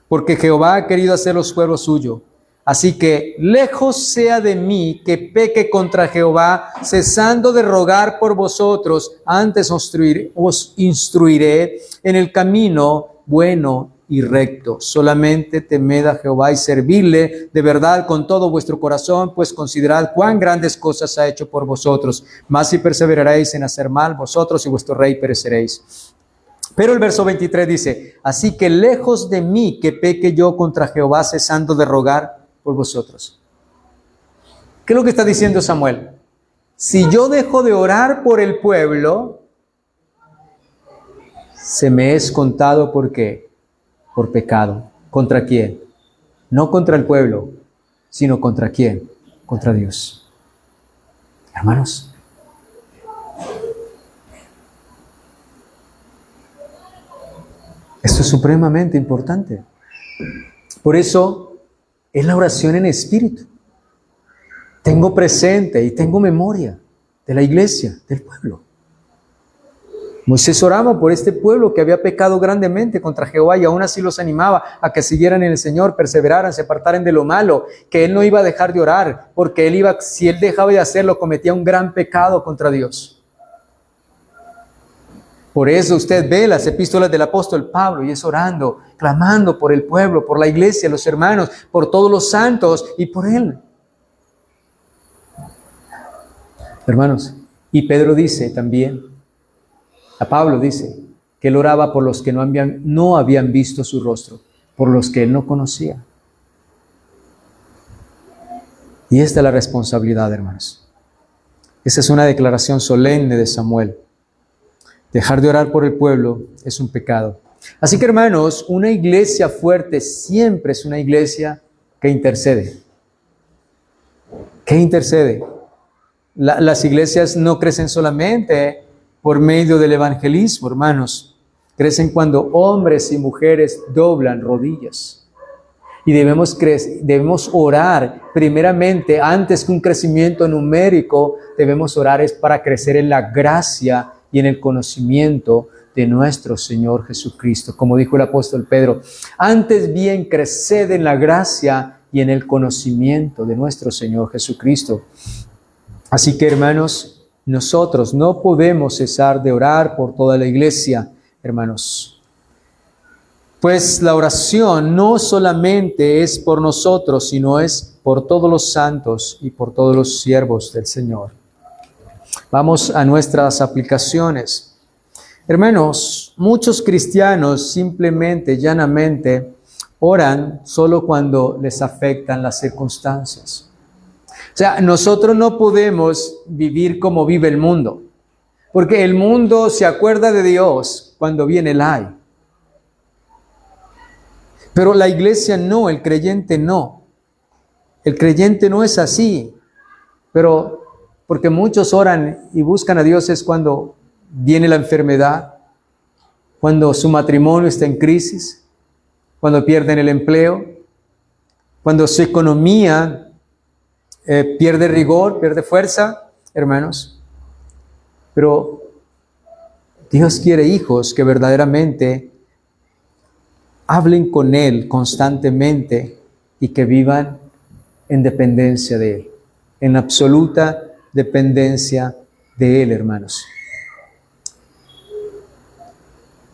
porque Jehová ha querido hacerlos pueblo suyo. Así que lejos sea de mí que peque contra Jehová, cesando de rogar por vosotros, antes os instruiré en el camino bueno y recto. Solamente temed a Jehová y servidle de verdad con todo vuestro corazón, pues considerad cuán grandes cosas ha hecho por vosotros. Mas si perseveraréis en hacer mal, vosotros y vuestro rey pereceréis. Pero el verso 23 dice: así que lejos de mí que peque yo contra Jehová, cesando de rogar por vosotros. ¿Qué es lo que está diciendo Samuel? Si yo dejo de orar por el pueblo, se me es contado ¿por qué? Por pecado. ¿Contra quién? No contra el pueblo, sino contra quién? Contra Dios. Hermanos, esto es supremamente importante. Por eso es la oración en espíritu. Tengo presente y tengo memoria de la iglesia, del pueblo. Moisés oraba por este pueblo que había pecado grandemente contra Jehová, y aún así los animaba a que siguieran en el Señor, perseveraran, se apartaran de lo malo, que él no iba a dejar de orar, porque si él dejaba de hacerlo, cometía un gran pecado contra Dios. Por eso usted ve las epístolas del apóstol Pablo y es orando, clamando por el pueblo, por la iglesia, los hermanos, por todos los santos y por él. Hermanos, y Pedro dice también, a Pablo dice, que él oraba por los que no habían visto su rostro, por los que él no conocía. Y esta es la responsabilidad, hermanos. Esa es una declaración solemne de Samuel. Dejar de orar por el pueblo es un pecado. Así que, hermanos, una iglesia fuerte siempre es una iglesia que intercede. ¿Qué intercede? Las iglesias no crecen solamente por medio del evangelismo, hermanos. Crecen cuando hombres y mujeres doblan rodillas. Y debemos orar primeramente, antes que un crecimiento numérico, debemos orar es para crecer en la gracia y en el conocimiento de nuestro Señor Jesucristo. Como dijo el apóstol Pedro, antes bien creced en la gracia y en el conocimiento de nuestro Señor Jesucristo. Así que, hermanos, nosotros no podemos cesar de orar por toda la iglesia, hermanos. Pues la oración no solamente es por nosotros, sino es por todos los santos y por todos los siervos del Señor. Vamos a nuestras aplicaciones. Hermanos, muchos cristianos simplemente, llanamente, oran solo cuando les afectan las circunstancias. O sea, nosotros no podemos vivir como vive el mundo, porque el mundo se acuerda de Dios cuando viene el ay. Pero la iglesia no, el creyente no. El creyente no es así. Pero porque muchos oran y buscan a Dios es cuando viene la enfermedad, cuando su matrimonio está en crisis, cuando pierden el empleo, cuando su economía pierde rigor, pierde fuerza, hermanos. Pero Dios quiere hijos que verdaderamente hablen con Él constantemente y que vivan en dependencia de Él, en absoluta dependencia de Él, hermanos.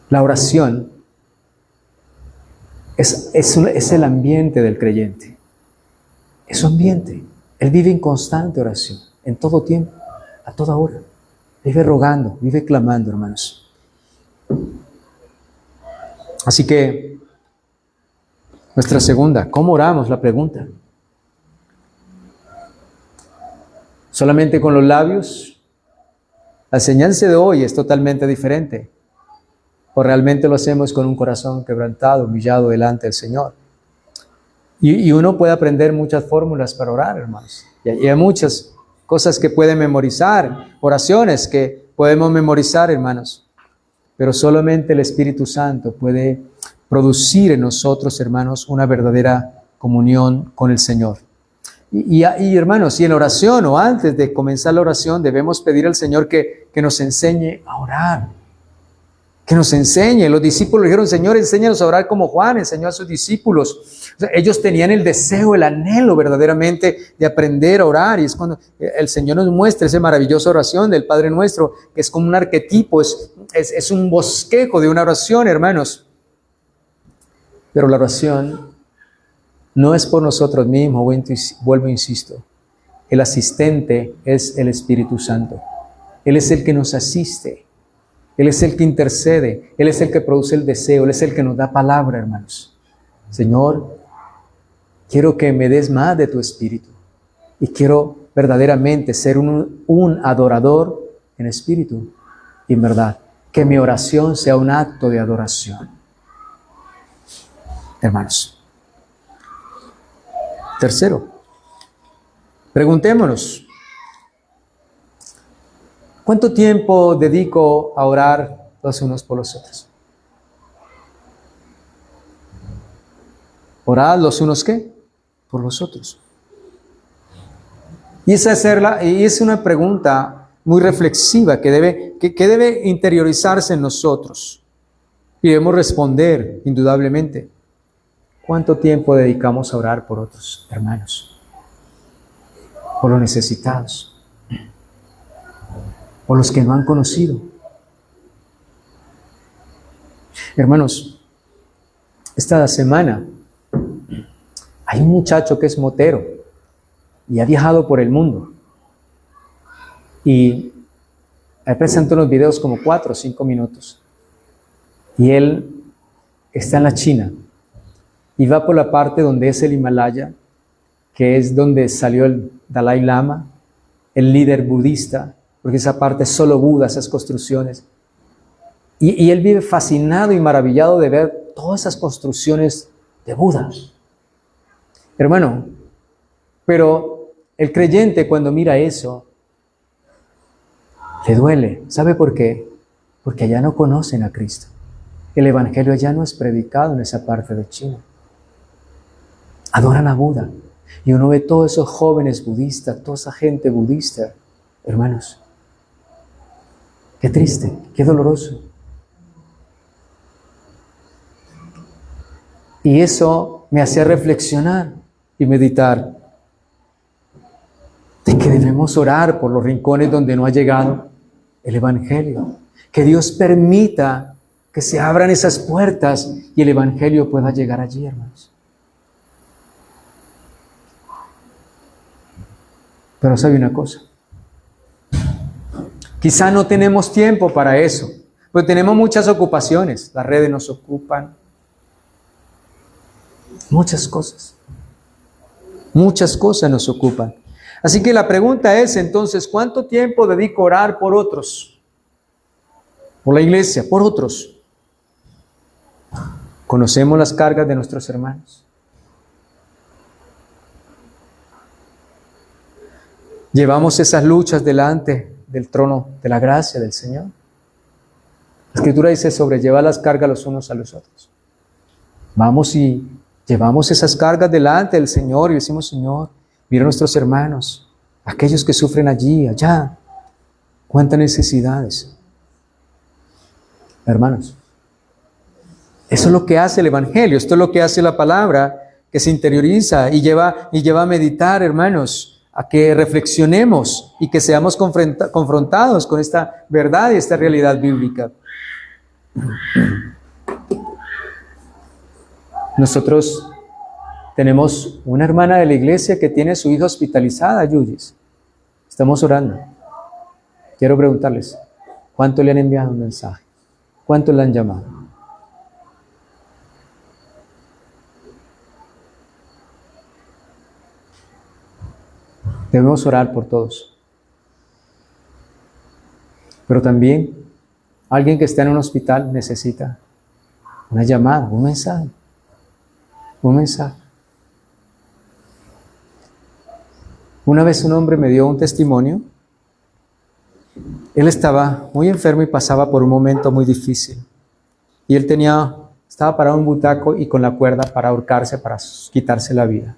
La oración es el ambiente del creyente. Es su ambiente. Él vive en constante oración, en todo tiempo, a toda hora. Vive rogando, vive clamando, hermanos. Así que, nuestra segunda, ¿cómo oramos? La pregunta. ¿Solamente con los labios? La enseñanza de hoy es totalmente diferente. ¿O realmente lo hacemos con un corazón quebrantado, humillado delante del Señor? Y uno puede aprender muchas fórmulas para orar, hermanos. Y hay muchas cosas que pueden memorizar, oraciones que podemos memorizar, hermanos. Pero solamente el Espíritu Santo puede producir en nosotros, hermanos, una verdadera comunión con el Señor. Y hermanos, y en oración o antes de comenzar la oración debemos pedir al Señor que nos enseñe a orar, que nos enseñe. Los discípulos dijeron, Señor, enséñanos a orar como Juan enseñó a sus discípulos. O sea, ellos tenían el deseo, el anhelo verdaderamente de aprender a orar, y es cuando el Señor nos muestra esa maravillosa oración del Padre Nuestro, que es como un arquetipo, es un bosquejo de una oración, hermanos. Pero la oración no es por nosotros mismos, vuelvo, insisto. El asistente es el Espíritu Santo. Él es el que nos asiste. Él es el que intercede. Él es el que produce el deseo. Él es el que nos da palabra, hermanos. Señor, quiero que me des más de tu Espíritu. Y quiero verdaderamente ser un adorador en espíritu y en verdad. Que mi oración sea un acto de adoración. Hermanos. Tercero, preguntémonos, ¿cuánto tiempo dedico a orar los unos por los otros? ¿Orad los unos qué? Por los otros. Y es una pregunta muy reflexiva que debe interiorizarse en nosotros. Y debemos responder, indudablemente. ¿Cuánto tiempo dedicamos a orar por otros hermanos? Por los necesitados. Por los que no han conocido. Hermanos, esta semana hay un muchacho que es motero y ha viajado por el mundo. Y él presenta unos videos como 4 o 5 minutos. Y él está en la China y va por la parte donde es el Himalaya, que es donde salió el Dalai Lama, el líder budista, porque esa parte es solo Buda, esas construcciones. Y él vive fascinado y maravillado de ver todas esas construcciones de Buda. Hermano, pero el creyente cuando mira eso, le duele. ¿Sabe por qué? Porque allá no conocen a Cristo. El evangelio allá no es predicado en esa parte de China. Adoran a Buda. Y uno ve todos esos jóvenes budistas, toda esa gente budista. Hermanos, qué triste, qué doloroso. Y eso me hacía reflexionar y meditar de que debemos orar por los rincones donde no ha llegado el evangelio. Que Dios permita que se abran esas puertas y el evangelio pueda llegar allí, hermanos. Pero sabe una cosa, quizá no tenemos tiempo para eso, pues tenemos muchas ocupaciones, las redes nos ocupan, muchas cosas nos ocupan. Así que la pregunta es entonces, ¿cuánto tiempo dedico a orar por otros? Por la iglesia, por otros. ¿Conocemos las cargas de nuestros hermanos? ¿Llevamos esas luchas delante del trono de la gracia del Señor? La Escritura dice, sobrelleva las cargas los unos a los otros. Vamos y llevamos esas cargas delante del Señor y decimos, Señor, mira a nuestros hermanos, aquellos que sufren allí, allá, cuántas necesidades. Hermanos, eso es lo que hace el Evangelio, esto es lo que hace la palabra, que se interioriza y lleva a meditar, hermanos, a que reflexionemos y que seamos confrontados con esta verdad y esta realidad bíblica. Nosotros tenemos una hermana de la iglesia que tiene a su hija hospitalizada, Yuyis. Estamos orando. Quiero preguntarles, ¿cuánto le han enviado un mensaje? ¿Cuánto le han llamado? Debemos orar por todos. Pero también alguien que está en un hospital necesita una llamada, un mensaje. Un mensaje. Una vez un hombre me dio un testimonio. Él estaba muy enfermo y pasaba por un momento muy difícil. Y él estaba parado en un butaco y con la cuerda para ahorcarse, para quitarse la vida.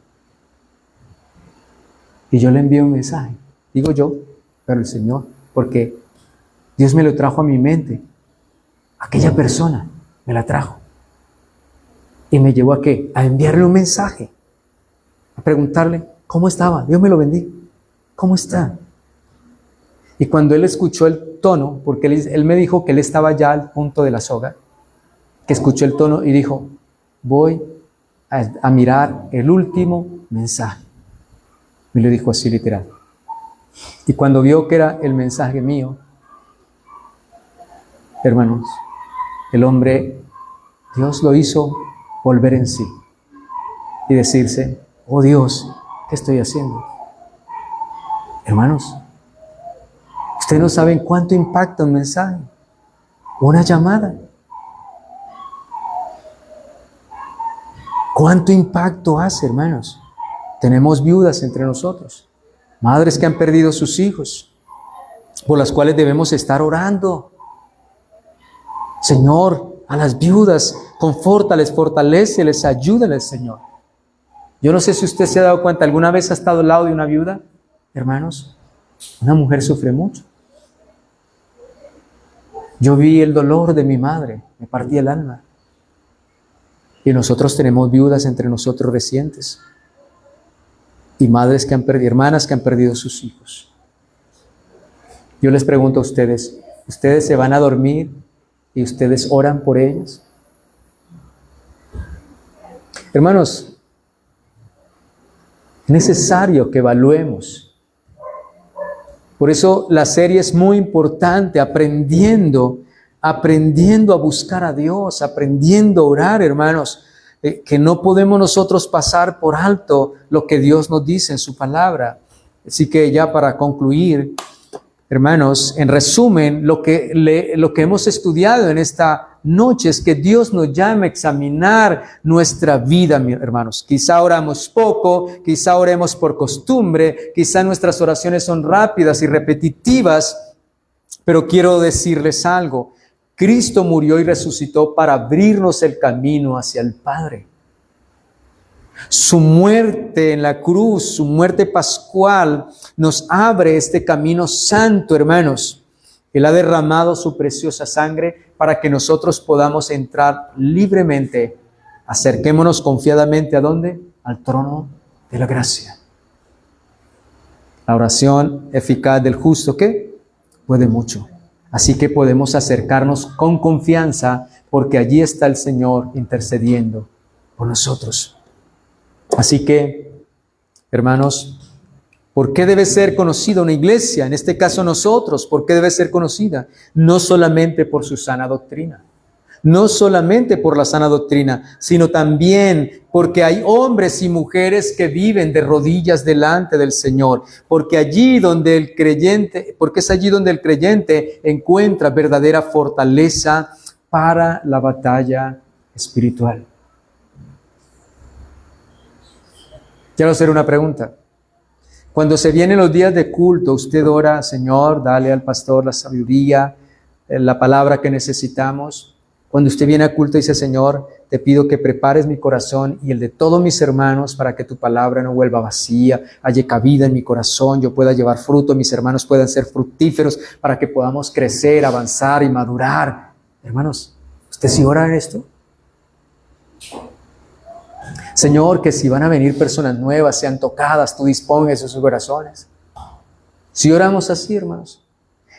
Y yo le envié un mensaje. Digo yo, pero el Señor, porque Dios me lo trajo a mi mente. Aquella persona me la trajo. Y me llevó ¿a qué? A enviarle un mensaje. A preguntarle cómo estaba. Dios me lo bendiga. ¿Cómo está? Y cuando él escuchó el tono, porque él me dijo que él estaba ya al punto de la soga, que escuchó el tono y dijo, voy a mirar el último mensaje. Me lo dijo así literal. Y cuando vio que era el mensaje mío, hermanos, el hombre, Dios lo hizo volver en sí y decirse, oh Dios, ¿qué estoy haciendo? Hermanos, ustedes no saben cuánto impacta un mensaje, una llamada. ¿Cuánto impacto hace, hermanos? Tenemos viudas entre nosotros, madres que han perdido sus hijos, por las cuales debemos estar orando. Señor, a las viudas, confórtales, fortaléceles, ayúdales, Señor. Yo no sé si usted se ha dado cuenta, ¿alguna vez ha estado al lado de una viuda? Hermanos, una mujer sufre mucho. Yo vi el dolor de mi madre, me partí el alma. Y nosotros tenemos viudas entre nosotros recientes. Y madres que han perdido, hermanas que han perdido sus hijos. Yo les pregunto a ustedes, ¿ustedes se van a dormir y ustedes oran por ellas? Hermanos, es necesario que evaluemos. Por eso la serie es muy importante, aprendiendo a buscar a Dios, aprendiendo a orar, hermanos, que no podemos nosotros pasar por alto lo que Dios nos dice en su palabra. Así que ya para concluir, hermanos, en resumen, lo que hemos estudiado en esta noche es que Dios nos llama a examinar nuestra vida, hermanos. Quizá oramos poco, quizá oremos por costumbre, quizá nuestras oraciones son rápidas y repetitivas, pero quiero decirles algo. Cristo murió y resucitó para abrirnos el camino hacia el Padre. Su muerte en la cruz, su muerte pascual, nos abre este camino santo, hermanos. Él ha derramado su preciosa sangre para que nosotros podamos entrar libremente. Acerquémonos confiadamente, ¿a dónde? Al trono de la gracia. La oración eficaz del justo, ¿qué? Puede mucho. Así que podemos acercarnos con confianza porque allí está el Señor intercediendo por nosotros. Así que, hermanos, ¿por qué debe ser conocida una iglesia? En este caso nosotros, ¿por qué debe ser conocida? No solamente por su sana doctrina, no solamente por la sana doctrina, sino también porque hay hombres y mujeres que viven de rodillas delante del Señor, porque es allí donde el creyente encuentra verdadera fortaleza para la batalla espiritual. Quiero hacer una pregunta. Cuando se vienen los días de culto, usted ora, Señor, dale al pastor la sabiduría, la palabra que necesitamos. Cuando usted viene a culto y dice, Señor, te pido que prepares mi corazón y el de todos mis hermanos para que tu palabra no vuelva vacía, haya cabida en mi corazón, yo pueda llevar fruto, mis hermanos puedan ser fructíferos para que podamos crecer, avanzar y madurar. Hermanos, ¿usted sí ora en esto? Señor, que si van a venir personas nuevas, sean tocadas, tú dispongas sus corazones. Si oramos así, hermanos.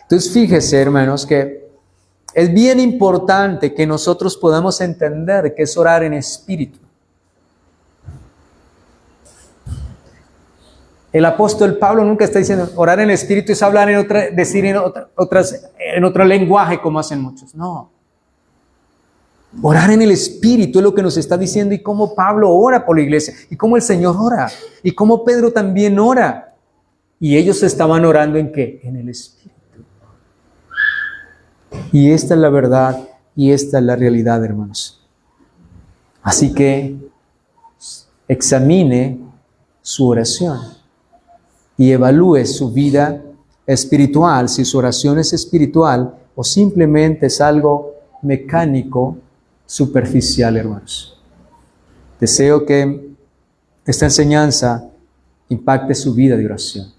Entonces, fíjese, hermanos, que es bien importante que nosotros podamos entender que es orar en espíritu. El apóstol Pablo nunca está diciendo orar en espíritu es hablar en otro lenguaje como hacen muchos. No. Orar en el Espíritu es lo que nos está diciendo y cómo Pablo ora por la iglesia y cómo el Señor ora y cómo Pedro también ora. Y ellos estaban orando ¿en qué? En el Espíritu. Y esta es la verdad y esta es la realidad, hermanos. Así que examine su oración y evalúe su vida espiritual, si su oración es espiritual o simplemente es algo mecánico, superficial, hermanos. Deseo que esta enseñanza impacte su vida de oración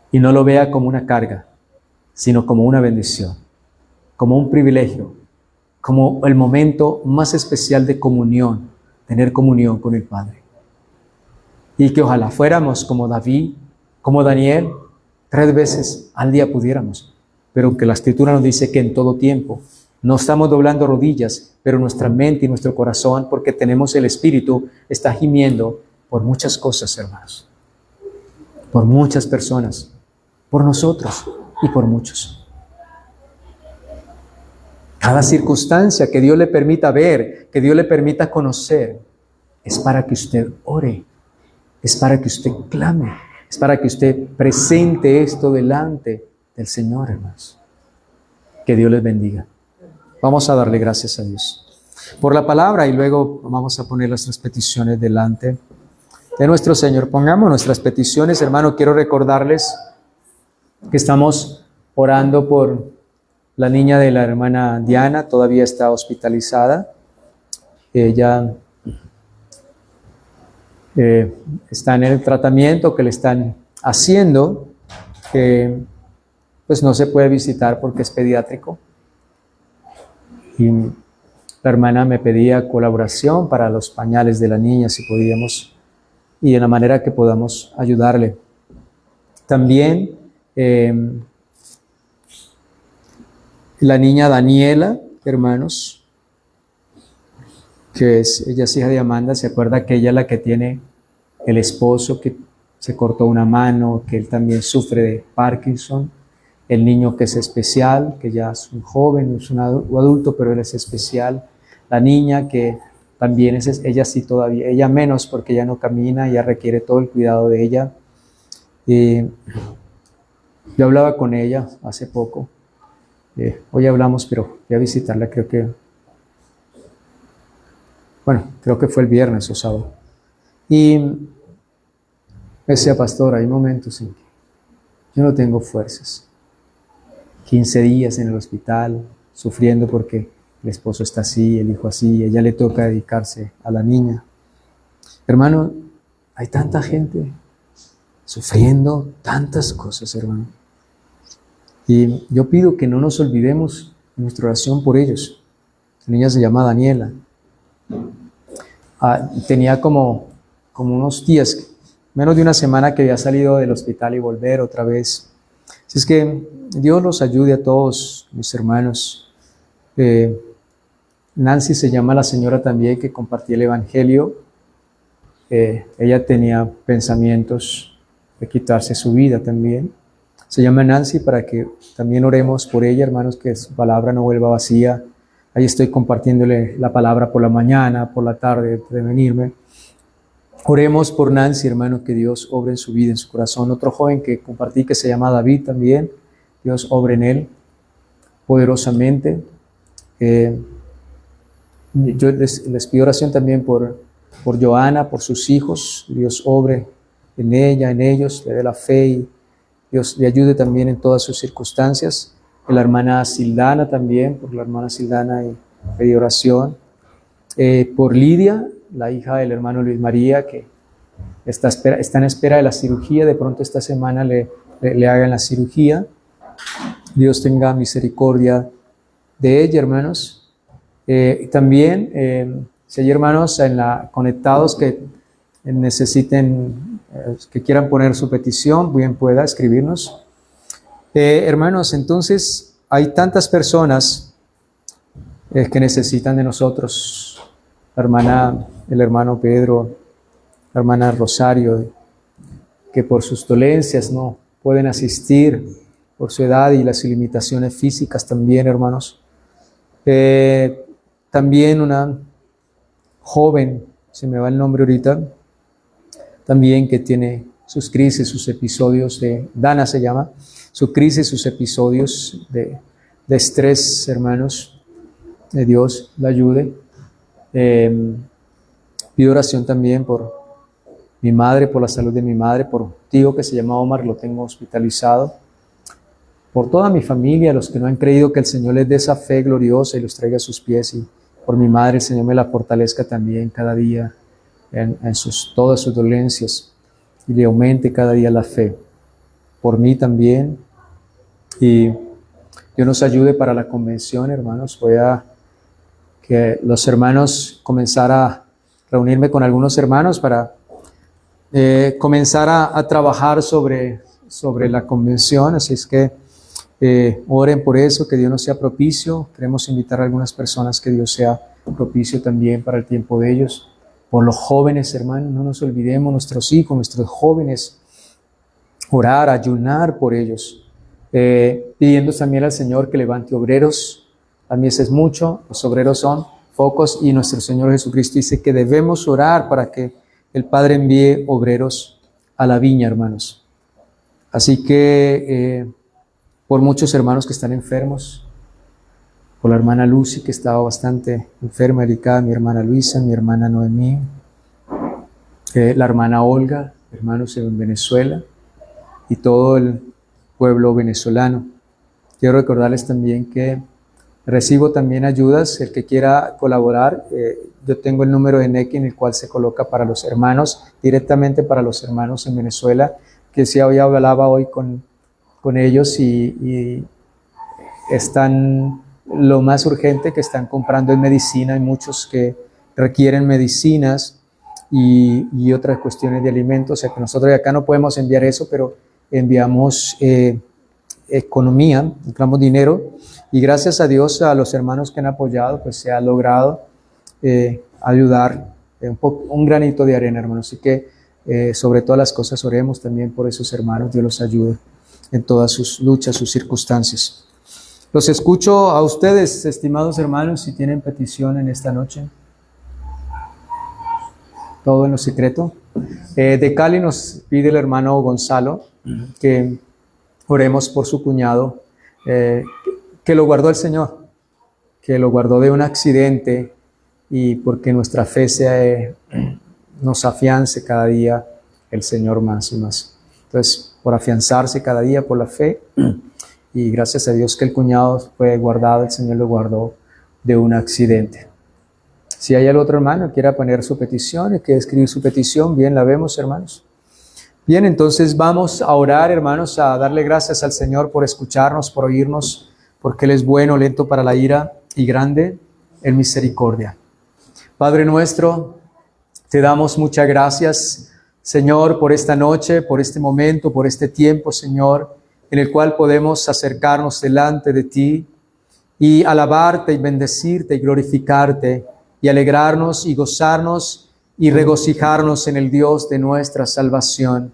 y no lo vea como una carga, sino como una bendición, como un privilegio, como el momento más especial de comunión, tener comunión con el Padre. Y que ojalá fuéramos como David, como Daniel, 3 veces al día pudiéramos, pero que la Escritura nos dice que en todo tiempo no estamos doblando rodillas, pero nuestra mente y nuestro corazón, porque tenemos el Espíritu, está gimiendo por muchas cosas, hermanos. Por muchas personas, por nosotros y por muchos. Cada circunstancia que Dios le permita ver, que Dios le permita conocer, es para que usted ore, es para que usted clame, es para que usted presente esto delante del Señor, hermanos. Que Dios les bendiga. Vamos a darle gracias a Dios por la palabra y luego vamos a poner nuestras peticiones delante de nuestro Señor. Pongamos nuestras peticiones, hermano. Quiero recordarles que estamos orando por la niña de la hermana Diana, todavía está hospitalizada. Ella está en el tratamiento que le están haciendo, que pues no se puede visitar porque es pediátrico. Y la hermana me pedía colaboración para los pañales de la niña, si podíamos, y de la manera que podamos ayudarle. También la niña Daniela, hermanos, ella es hija de Amanda, se acuerda que ella es la que tiene el esposo que se cortó una mano, que él también sufre de Parkinson, el niño que es especial, que ya es un joven, es un adulto, pero él es especial, la niña que también ella sí todavía, ella menos porque ella no camina, ella requiere todo el cuidado de ella. Yo hablaba con ella hace poco, hoy hablamos, pero voy a visitarla, creo que fue el viernes o sábado. Y me decía, pastor, hay momentos en que yo no tengo fuerzas. 15 días en el hospital, sufriendo porque el esposo está así, el hijo así, ella le toca dedicarse a la niña. Hermano, hay tanta gente sufriendo tantas cosas, hermano. Y yo pido que no nos olvidemos de nuestra oración por ellos. La niña se llama Daniela. Tenía como unos días, menos de una semana que había salido del hospital y volver otra vez. Así es que Dios los ayude a todos mis hermanos. Nancy se llama la señora también que compartía el Evangelio. Ella tenía pensamientos de quitarse su vida también. Se llama Nancy para que también oremos por ella, hermanos, que su palabra no vuelva vacía. Ahí estoy compartiéndole la palabra por la mañana, por la tarde, de venirme. Oremos por Nancy, hermano, que Dios obre en su vida, en su corazón. Otro joven que compartí que se llama David también. Dios obre en él poderosamente. Yo les pido oración también por Joana, por sus hijos. Dios obre en ella, en ellos, le dé la fe y Dios le ayude también en todas sus circunstancias. La hermana Sildana también, por la hermana Sildana y pedí oración. Por Lidia, la hija del hermano Luis María, que está en espera de la cirugía. De pronto esta semana le hagan la cirugía. Dios tenga misericordia de ella, hermanos. También, si hay hermanos conectados que necesiten, que quieran poner su petición, bien pueda escribirnos. Hermanos, entonces hay tantas personas que necesitan de nosotros. El hermano Pedro, la hermana Rosario, que por sus dolencias no pueden asistir, por su edad y las limitaciones físicas también, hermanos. También una joven, se me va el nombre ahorita, también que tiene sus crisis, sus episodios Dana se llama, su crisis, sus episodios de estrés, hermanos, de Dios la ayude. Pido oración también por mi madre, por la salud de mi madre, por un tío que se llama Omar, lo tengo hospitalizado, por toda mi familia, los que no han creído, que el Señor les dé esa fe gloriosa y los traiga a sus pies, y por mi madre el Señor me la fortalezca también cada día en todas sus dolencias y le aumente cada día la fe, por mí también. Y Dios nos ayude para la convención, hermanos. Voy a que los hermanos comenzar a reunirme con algunos hermanos para comenzar a trabajar sobre la convención. Así es que oren por eso, que Dios nos sea propicio. Queremos invitar a algunas personas que Dios sea propicio también para el tiempo de ellos. Por los jóvenes, hermanos, no nos olvidemos, nuestros hijos, nuestros jóvenes, orar, ayunar por ellos. Pidiendo también al Señor que levante obreros. A mí ese es mucho, los obreros son pocos y nuestro Señor Jesucristo dice que debemos orar para que el Padre envíe obreros a la viña, hermanos. Así que por muchos hermanos que están enfermos, por la hermana Lucy que estaba bastante enferma, delicada, mi hermana Luisa, mi hermana Noemí, la hermana Olga, hermanos en Venezuela y todo el pueblo venezolano. Quiero recordarles también que recibo también ayudas, el que quiera colaborar, yo tengo el número de NECI en el cual se coloca para los hermanos, directamente para los hermanos en Venezuela, que si hoy hablaba hoy con ellos y están, lo más urgente que están comprando es medicina, hay muchos que requieren medicinas y otras cuestiones de alimentos, o sea que nosotros de acá no podemos enviar eso, pero enviamos economía, enviamos dinero, y gracias a Dios, a los hermanos que han apoyado, pues se ha logrado ayudar un granito de arena, hermanos. Así que sobre todas las cosas oremos también por esos hermanos. Dios los ayude en todas sus luchas, sus circunstancias. Los escucho a ustedes, estimados hermanos, si tienen petición en esta noche. Todo en lo secreto. De Cali nos pide el hermano Gonzalo que oremos por su cuñado, que lo guardó el Señor, que lo guardó de un accidente y porque nuestra fe nos afiance cada día el Señor más y más. Entonces, por afianzarse cada día por la fe, y gracias a Dios que el cuñado fue guardado, el Señor lo guardó de un accidente. Si hay el otro hermano que quiera poner su petición y quiere escribir su petición, bien, la vemos, hermanos. Bien, entonces vamos a orar, hermanos, a darle gracias al Señor por escucharnos, por oírnos, porque Él es bueno, lento para la ira y grande en misericordia. Padre nuestro, te damos muchas gracias, Señor, por esta noche, por este momento, por este tiempo, Señor, en el cual podemos acercarnos delante de ti y alabarte y bendecirte y glorificarte y alegrarnos y gozarnos y regocijarnos en el Dios de nuestra salvación.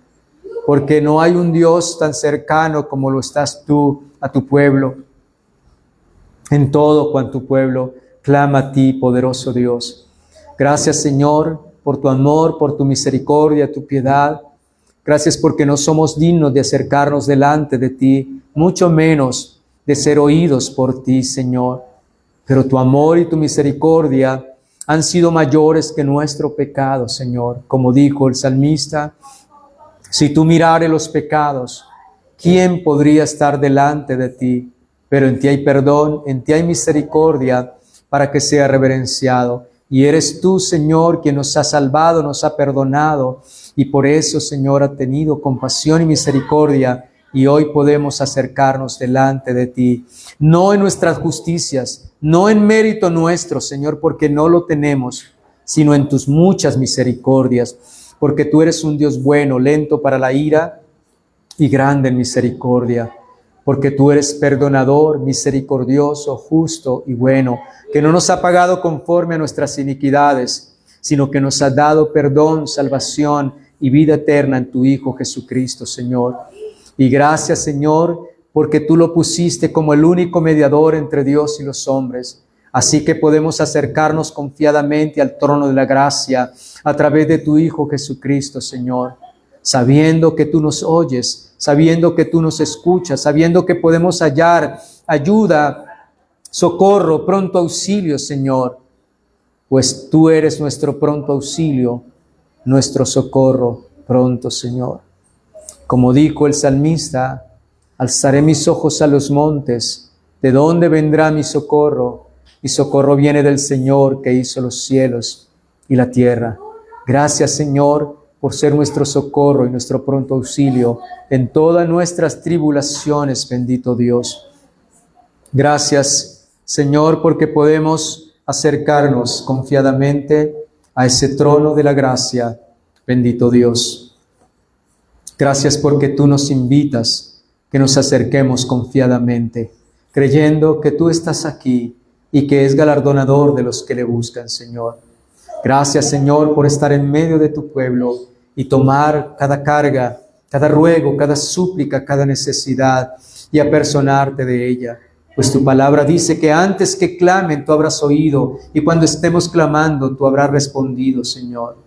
Porque no hay un Dios tan cercano como lo estás tú a tu pueblo. En todo cuanto tu pueblo clama a ti, poderoso Dios. Gracias, Señor, por tu amor, por tu misericordia, tu piedad. Gracias porque no somos dignos de acercarnos delante de ti, mucho menos de ser oídos por ti, Señor. Pero tu amor y tu misericordia han sido mayores que nuestro pecado, Señor. Como dijo el salmista, si tú mirares los pecados, ¿quién podría estar delante de ti? Pero en ti hay perdón, en ti hay misericordia para que sea reverenciado. Y eres tú, Señor, quien nos ha salvado, nos ha perdonado. Y por eso, Señor, ha tenido compasión y misericordia. Y hoy podemos acercarnos delante de ti. No en nuestras justicias, no en mérito nuestro, Señor, porque no lo tenemos, sino en tus muchas misericordias. Porque tú eres un Dios bueno, lento para la ira y grande en misericordia. Porque tú eres perdonador, misericordioso, justo y bueno, que no nos ha pagado conforme a nuestras iniquidades, sino que nos ha dado perdón, salvación y vida eterna en tu Hijo Jesucristo, Señor. Y gracias, Señor, porque tú lo pusiste como el único mediador entre Dios y los hombres. Así que podemos acercarnos confiadamente al trono de la gracia a través de tu Hijo Jesucristo, Señor, sabiendo que tú nos oyes, sabiendo que tú nos escuchas, sabiendo que podemos hallar ayuda, socorro, pronto auxilio, Señor, pues tú eres nuestro pronto auxilio, nuestro socorro pronto, Señor. Como dijo el salmista, alzaré mis ojos a los montes, ¿de dónde vendrá mi socorro? Mi socorro viene del Señor que hizo los cielos y la tierra. Gracias, Señor, por ser nuestro socorro y nuestro pronto auxilio en todas nuestras tribulaciones, bendito Dios. Gracias, Señor, porque podemos acercarnos confiadamente a ese trono de la gracia, bendito Dios. Gracias porque tú nos invitas que nos acerquemos confiadamente, creyendo que tú estás aquí y que es galardonador de los que le buscan, Señor. Gracias, Señor, por estar en medio de tu pueblo y tomar cada carga, cada ruego, cada súplica, cada necesidad y apersonarte de ella. Pues tu palabra dice que antes que clamen, tú habrás oído, y cuando estemos clamando, tú habrás respondido, Señor.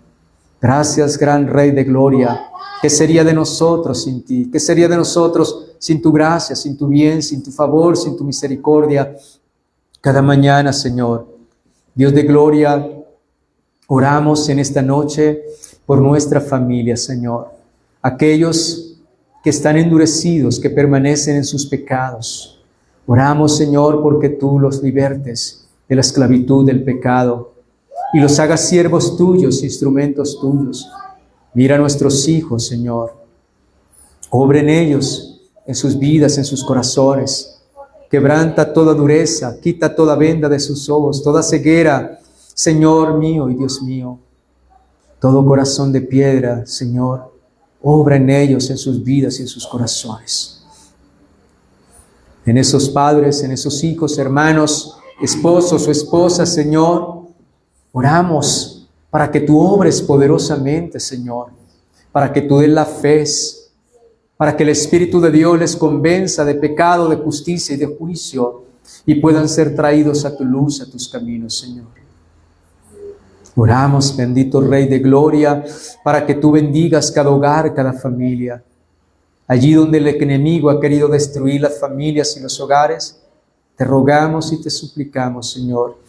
Gracias, gran Rey de gloria. ¿Qué sería de nosotros sin ti? ¿Qué sería de nosotros sin tu gracia, sin tu bien, sin tu favor, sin tu misericordia? Cada mañana, Señor, Dios de gloria, oramos en esta noche por nuestra familia, Señor. Aquellos que están endurecidos, que permanecen en sus pecados. Oramos, Señor, porque tú los libertes de la esclavitud del pecado y los hagas siervos tuyos, instrumentos tuyos. Mira a nuestros hijos, Señor. Obra en ellos, en sus vidas, en sus corazones. Quebranta toda dureza, quita toda venda de sus ojos, toda ceguera, Señor mío y Dios mío. Todo corazón de piedra, Señor, obra en ellos, en sus vidas y en sus corazones. En esos padres, en esos hijos, hermanos, esposos o esposas, Señor, Oramos para que tú obres poderosamente, Señor, para que tú des la fe, para que el Espíritu de Dios les convenza de pecado, de justicia y de juicio, y puedan ser traídos a tu luz, a tus caminos, Señor. Oramos, bendito Rey de Gloria, para que tú bendigas cada hogar, cada familia. Allí donde el enemigo ha querido destruir las familias y los hogares, te rogamos y te suplicamos, Señor,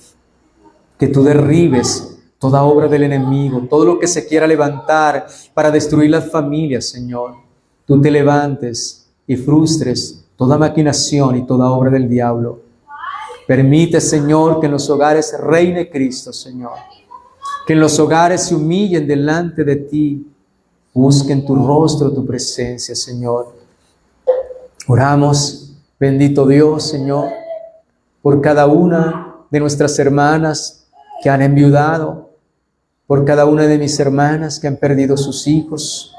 que tú derribes toda obra del enemigo, todo lo que se quiera levantar para destruir las familias, Señor. Tú te levantes y frustres toda maquinación y toda obra del diablo. Permite, Señor, que en los hogares reine Cristo, Señor. Que en los hogares se humillen delante de ti, busquen tu rostro, tu presencia, Señor. Oramos, bendito Dios, Señor, por cada una de nuestras hermanas que han enviudado, por cada una de mis hermanas que han perdido sus hijos.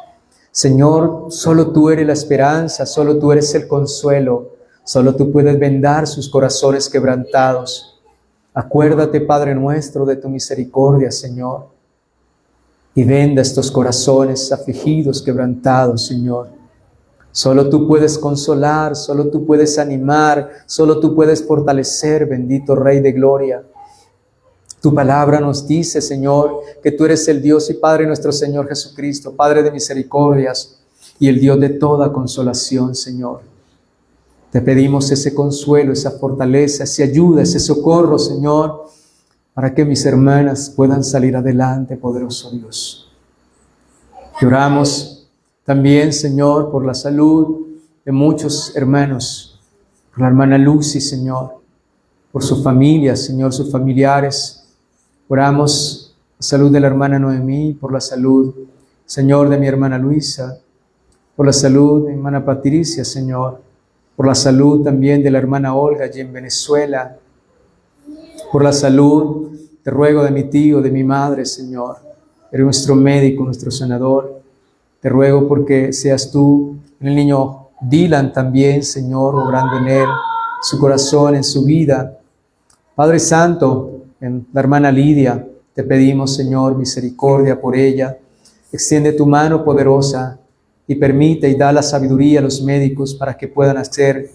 Señor, solo tú eres la esperanza, solo tú eres el consuelo, solo tú puedes vendar sus corazones quebrantados. Acuérdate, Padre nuestro, de tu misericordia, Señor, y venda estos corazones afligidos, quebrantados, Señor. Solo tú puedes consolar, solo tú puedes animar, solo tú puedes fortalecer, bendito Rey de Gloria. Tu palabra nos dice, Señor, que tú eres el Dios y Padre nuestro Señor Jesucristo, Padre de misericordias y el Dios de toda consolación, Señor. Te pedimos ese consuelo, esa fortaleza, esa ayuda, ese socorro, Señor, para que mis hermanas puedan salir adelante, poderoso Dios. Y oramos también, Señor, por la salud de muchos hermanos, por la hermana Lucy, Señor, por su familia, Señor, sus familiares. Oramos por la salud de la hermana Noemí, por la salud, Señor, de mi hermana Luisa, por la salud de mi hermana Patricia, Señor, por la salud también de la hermana Olga allí en Venezuela, por la salud, te ruego, de mi tío, de mi madre, Señor. Eres nuestro médico, nuestro sanador. Te ruego porque seas tú, el niño Dylan también, Señor, obrando en él, su corazón, en su vida. Padre Santo, en la hermana Lidia, te pedimos, Señor, misericordia por ella. Extiende tu mano poderosa y permite y da la sabiduría a los médicos para que puedan hacer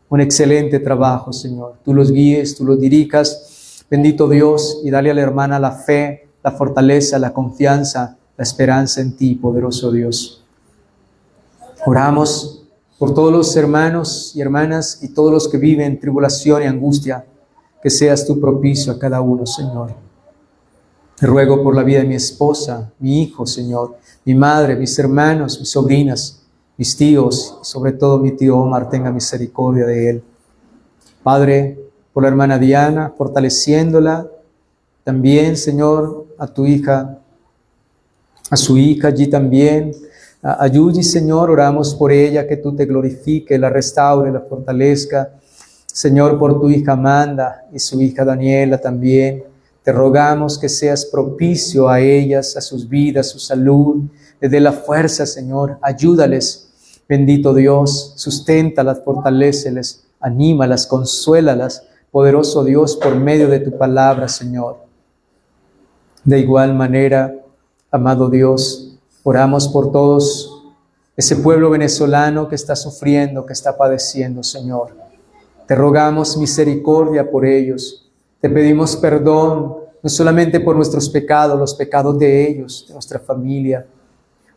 un excelente trabajo, Señor. Tú los guíes, tú los dirijas. Bendito Dios, y dale a la hermana la fe, la fortaleza, la confianza, la esperanza en ti, poderoso Dios. Oramos por todos los hermanos y hermanas y todos los que viven tribulación y angustia, que seas tú propicio a cada uno, Señor. Te ruego por la vida de mi esposa, mi hijo, Señor, mi madre, mis hermanos, mis sobrinas, mis tíos, y sobre todo mi tío Omar, tenga misericordia de él. Padre, por la hermana Diana, fortaleciéndola. También, Señor, a tu hija, a su hija allí también. A Yuyi, Señor, oramos por ella, que tú te glorifiques, la restaure, la fortalezca. Señor, por tu hija Amanda y su hija Daniela también. Te rogamos que seas propicio a ellas, a sus vidas, su salud. Les dé la fuerza, Señor. Ayúdales, bendito Dios. Susténtalas, fortaléceles, anímalas, consuélalas. Poderoso Dios, por medio de tu palabra, Señor. De igual manera, amado Dios, oramos por todos ese pueblo venezolano que está sufriendo, que está padeciendo, Señor. Te rogamos misericordia por ellos. Te pedimos perdón, no solamente por nuestros pecados, los pecados de ellos, de nuestra familia.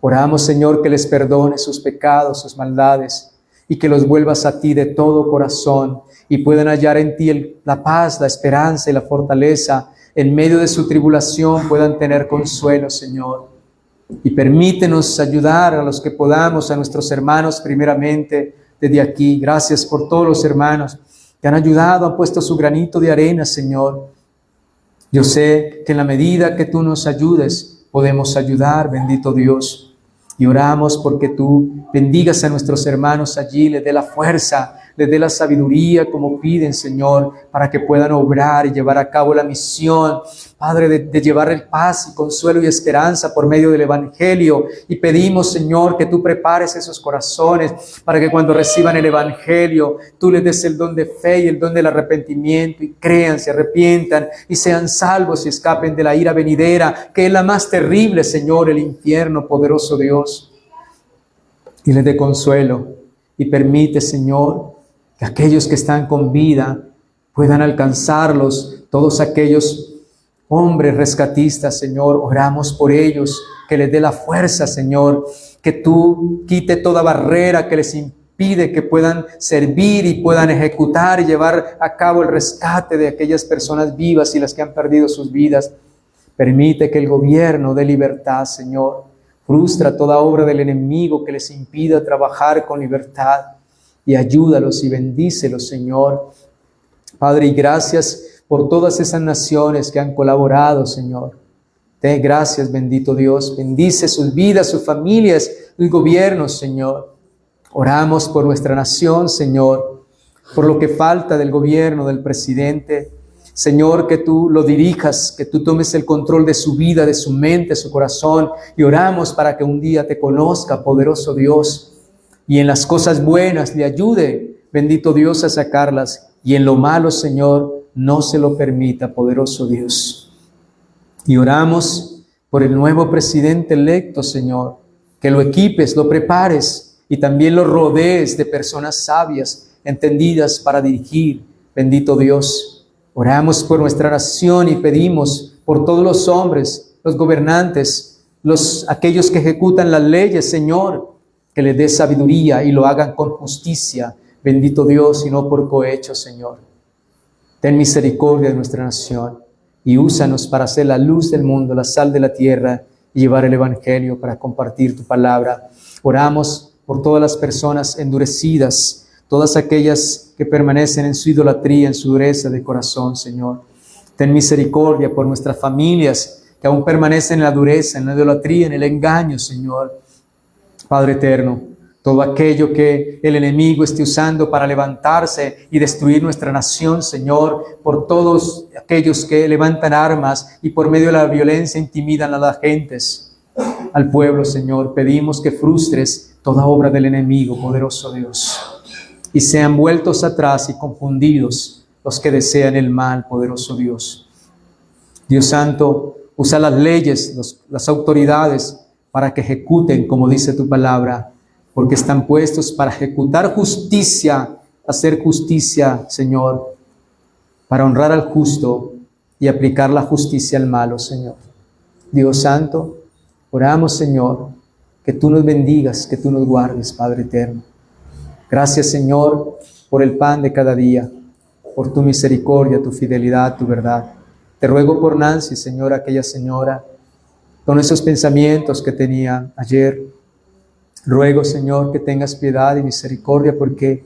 Oramos, Señor, que les perdone sus pecados, sus maldades, y que los vuelvas a ti de todo corazón, y puedan hallar en ti la paz, la esperanza y la fortaleza. En medio de su tribulación puedan tener consuelo, Señor. Y permítenos ayudar a los que podamos, a nuestros hermanos primeramente desde aquí. Gracias por todos los hermanos que han ayudado, han puesto su granito de arena, Señor. Yo sé que en la medida que tú nos ayudes, podemos ayudar, bendito Dios. Y oramos porque tú bendigas a nuestros hermanos allí, les dé la fuerza, les dé la sabiduría como piden, Señor, para que puedan obrar y llevar a cabo la misión, Padre, de llevar el paz y consuelo y esperanza por medio del Evangelio. Y pedimos, Señor, que tú prepares esos corazones para que cuando reciban el Evangelio, tú les des el don de fe y el don del arrepentimiento y crean, se arrepientan y sean salvos y escapen de la ira venidera, que es la más terrible, Señor, el infierno, poderoso Dios. Y les dé consuelo y permite, Señor, que aquellos que están con vida puedan alcanzarlos, todos aquellos hombres rescatistas, Señor, oramos por ellos, que les dé la fuerza, Señor, que tú quite toda barrera que les impide que puedan servir y puedan ejecutar y llevar a cabo el rescate de aquellas personas vivas y las que han perdido sus vidas. Permite que el gobierno dé libertad, Señor. Frustra toda obra del enemigo que les impida trabajar con libertad y ayúdalos y bendícelos, Señor. Padre, y gracias por todas esas naciones que han colaborado, Señor. Te gracias, bendito Dios. Bendice sus vidas, sus familias, sus gobiernos, Señor. Oramos por nuestra nación, Señor, por lo que falta del gobierno, del presidente. Señor, que tú lo dirijas, que tú tomes el control de su vida, de su mente, su corazón. Y oramos para que un día te conozca, poderoso Dios. Y en las cosas buenas le ayude, bendito Dios, a sacarlas. Y en lo malo, Señor, no se lo permita, poderoso Dios. Y oramos por el nuevo presidente electo, Señor, que lo equipes, lo prepares y también lo rodees de personas sabias, entendidas para dirigir, bendito Dios. Oramos por nuestra nación y pedimos por todos los hombres, los gobernantes, aquellos que ejecutan las leyes, Señor, que les dé sabiduría y lo hagan con justicia, bendito Dios, y no por cohecho, Señor. Ten misericordia de nuestra nación y úsanos para ser la luz del mundo, la sal de la tierra y llevar el Evangelio para compartir tu palabra. Oramos por todas las personas endurecidas, todas aquellas que permanecen en su idolatría, en su dureza de corazón, Señor. Ten misericordia por nuestras familias que aún permanecen en la dureza, en la idolatría, en el engaño, Señor. Padre eterno, todo aquello que el enemigo esté usando para levantarse y destruir nuestra nación, Señor, por todos aquellos que levantan armas y por medio de la violencia intimidan a las gentes, al pueblo, Señor, pedimos que frustres toda obra del enemigo, poderoso Dios, y sean vueltos atrás y confundidos los que desean el mal, poderoso Dios. Dios Santo, usa las leyes, las autoridades para que ejecuten, como dice tu palabra, porque están puestos para ejecutar justicia, hacer justicia, Señor, para honrar al justo y aplicar la justicia al malo, Señor. Dios Santo, oramos, Señor, que tú nos bendigas, que tú nos guardes, Padre eterno. Gracias, Señor, por el pan de cada día, por tu misericordia, tu fidelidad, tu verdad. Te ruego por Nancy, Señor, aquella señora, con esos pensamientos que tenía ayer. Ruego, Señor, que tengas piedad y misericordia, porque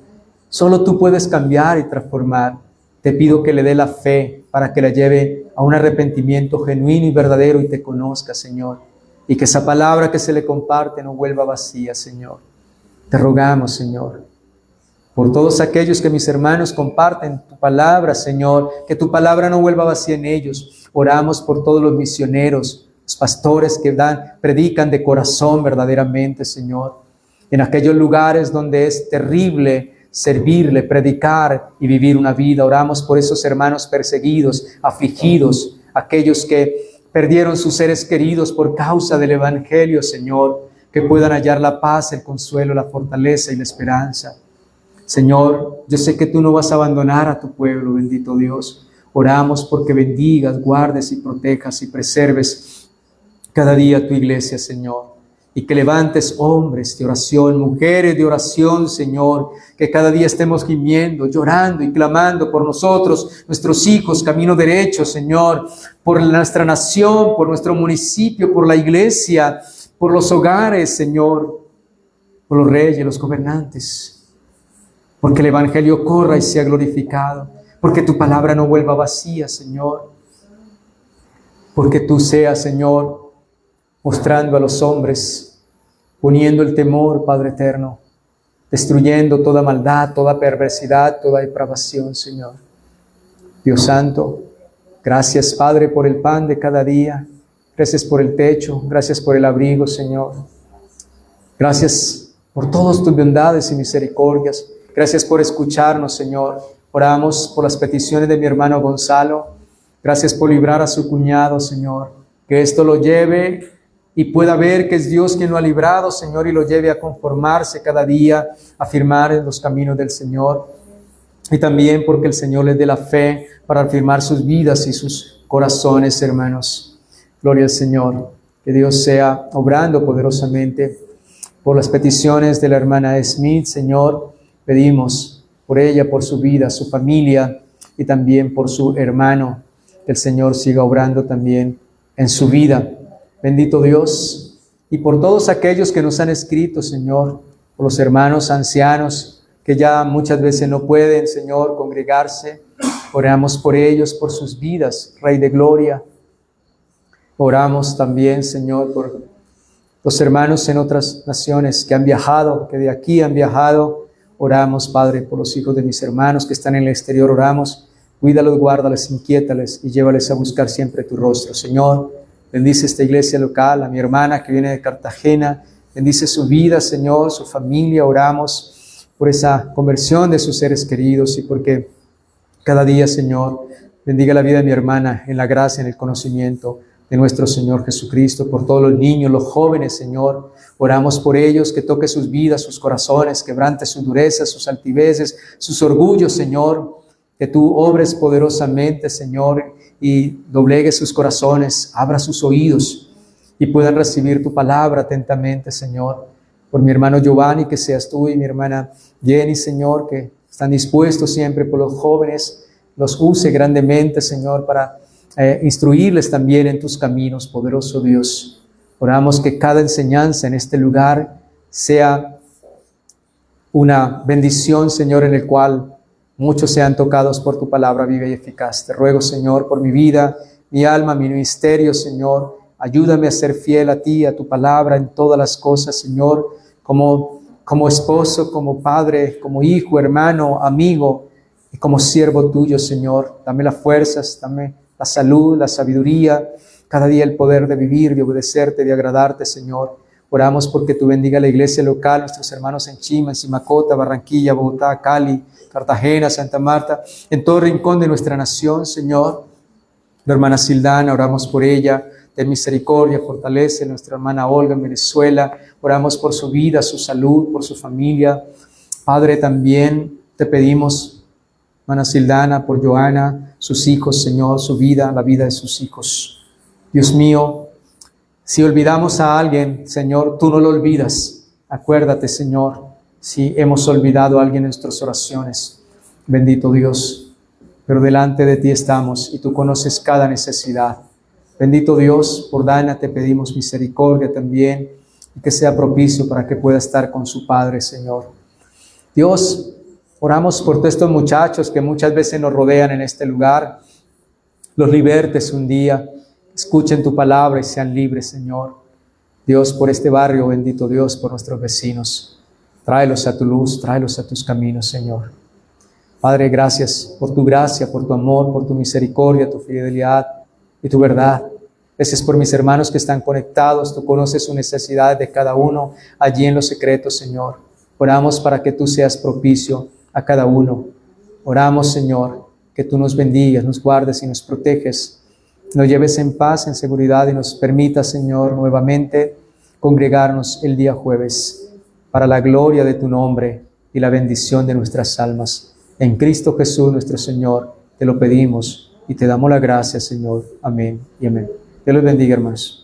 solo tú puedes cambiar y transformar. Te pido que le dé la fe para que la lleve a un arrepentimiento genuino y verdadero y te conozca, Señor. Y que esa palabra que se le comparte no vuelva vacía, Señor. Te rogamos, Señor, por todos aquellos que mis hermanos comparten tu palabra, Señor, que tu palabra no vuelva vacía en ellos. Oramos por todos los misioneros, los pastores que predican de corazón verdaderamente, Señor, en aquellos lugares donde es terrible servirle, predicar y vivir una vida. Oramos por esos hermanos perseguidos, afligidos, aquellos que perdieron sus seres queridos por causa del Evangelio, Señor, que puedan hallar la paz, el consuelo, la fortaleza y la esperanza. Señor, yo sé que tú no vas a abandonar a tu pueblo, bendito Dios. Oramos porque bendigas, guardes y protejas y preserves cada día tu iglesia, Señor, y que levantes hombres de oración, mujeres de oración, Señor, que cada día estemos gimiendo, llorando y clamando por nosotros, nuestros hijos, camino derecho, Señor, por nuestra nación, por nuestro municipio, por la iglesia, por los hogares, Señor, por los reyes, los gobernantes, porque el Evangelio corra y sea glorificado, porque tu palabra no vuelva vacía, Señor, porque tú seas, Señor, mostrando a los hombres, poniendo el temor, Padre eterno, destruyendo toda maldad, toda perversidad, toda depravación, Señor. Dios Santo, gracias, Padre, por el pan de cada día. Gracias por el techo, gracias por el abrigo, Señor. Gracias por todas tus bondades y misericordias. Gracias por escucharnos, Señor. Oramos por las peticiones de mi hermano Gonzalo. Gracias por librar a su cuñado, Señor. Que esto lo lleve y pueda ver que es Dios quien lo ha librado, Señor, y lo lleve a conformarse cada día, a afirmar en los caminos del Señor. Y también porque el Señor les dé la fe para afirmar sus vidas y sus corazones, hermanos. Gloria al Señor. Que Dios sea obrando poderosamente. Por las peticiones de la hermana Smith, Señor, pedimos por ella, por su vida, su familia y también por su hermano. Que el Señor siga obrando también en su vida. Bendito Dios. Y por todos aquellos que nos han escrito, Señor, por los hermanos ancianos que ya muchas veces no pueden, Señor, congregarse. Oramos por ellos, por sus vidas, Rey de Gloria. Oramos también, Señor, por los hermanos en otras naciones que han viajado, que de aquí han viajado. Oramos, Padre, por los hijos de mis hermanos que están en el exterior. Oramos, cuídalos, guárdales, inquiétales y llévales a buscar siempre tu rostro. Señor, bendice esta iglesia local, a mi hermana que viene de Cartagena. Bendice su vida, Señor, su familia. Oramos por esa conversión de sus seres queridos y porque cada día, Señor, bendiga la vida de mi hermana en la gracia, en el conocimiento de nuestro Señor Jesucristo, por todos los niños, los jóvenes, Señor. Oramos por ellos, que toque sus vidas, sus corazones, quebrante sus durezas, sus altiveces, sus orgullos, Señor. Que tú obres poderosamente, Señor, y doblegues sus corazones, abra sus oídos y puedan recibir tu palabra atentamente, Señor. Por mi hermano Giovanni, que seas tú, y mi hermana Jenny, Señor, que están dispuestos siempre por los jóvenes, los use grandemente, Señor, para instruirles también en tus caminos, poderoso Dios. Oramos que cada enseñanza en este lugar sea una bendición, Señor, en el cual muchos sean tocados por tu palabra viva y eficaz. Te ruego, Señor, por mi vida, mi alma, mi ministerio, Señor. Ayúdame a ser fiel a ti, a tu palabra en todas las cosas, Señor, como esposo, como padre, como hijo, hermano, amigo y como siervo tuyo, Señor. Dame las fuerzas, dame la salud, la sabiduría, cada día el poder de vivir, de obedecerte, de agradarte, Señor. Oramos porque tú bendiga la iglesia local, nuestros hermanos en Chima, en Simacota, Barranquilla, Bogotá, Cali, Cartagena, Santa Marta, en todo rincón de nuestra nación, Señor. La hermana Sildana, oramos por ella, ten misericordia, fortalece a nuestra hermana Olga en Venezuela. Oramos por su vida, su salud, por su familia. Padre, también te pedimos, hermana Sildana, por Joana, sus hijos, Señor, su vida, la vida de sus hijos. Dios mío, si olvidamos a alguien, Señor, tú no lo olvidas. Acuérdate, Señor, si hemos olvidado a alguien en nuestras oraciones. Bendito Dios, pero delante de ti estamos y tú conoces cada necesidad. Bendito Dios, por Dana te pedimos misericordia también y que sea propicio para que pueda estar con su Padre, Señor. Dios, oramos por todos estos muchachos que muchas veces nos rodean en este lugar. Los libertes un día, escuchen tu palabra y sean libres, Señor. Dios, por este barrio, bendito Dios, por nuestros vecinos. Tráelos a tu luz, tráelos a tus caminos, Señor. Padre, gracias por tu gracia, por tu amor, por tu misericordia, tu fidelidad y tu verdad. Gracias por mis hermanos que están conectados. Tú conoces sus necesidades de cada uno allí en los secretos, Señor. Oramos para que tú seas propicio a cada uno. Oramos, Señor, que tú nos bendigas, nos guardes y nos proteges. Nos lleves en paz, en seguridad y nos permitas, Señor, nuevamente congregarnos el día jueves para la gloria de tu nombre y la bendición de nuestras almas. En Cristo Jesús, nuestro Señor, te lo pedimos y te damos la gracia, Señor. Amén y amén. Dios los bendiga, hermanos.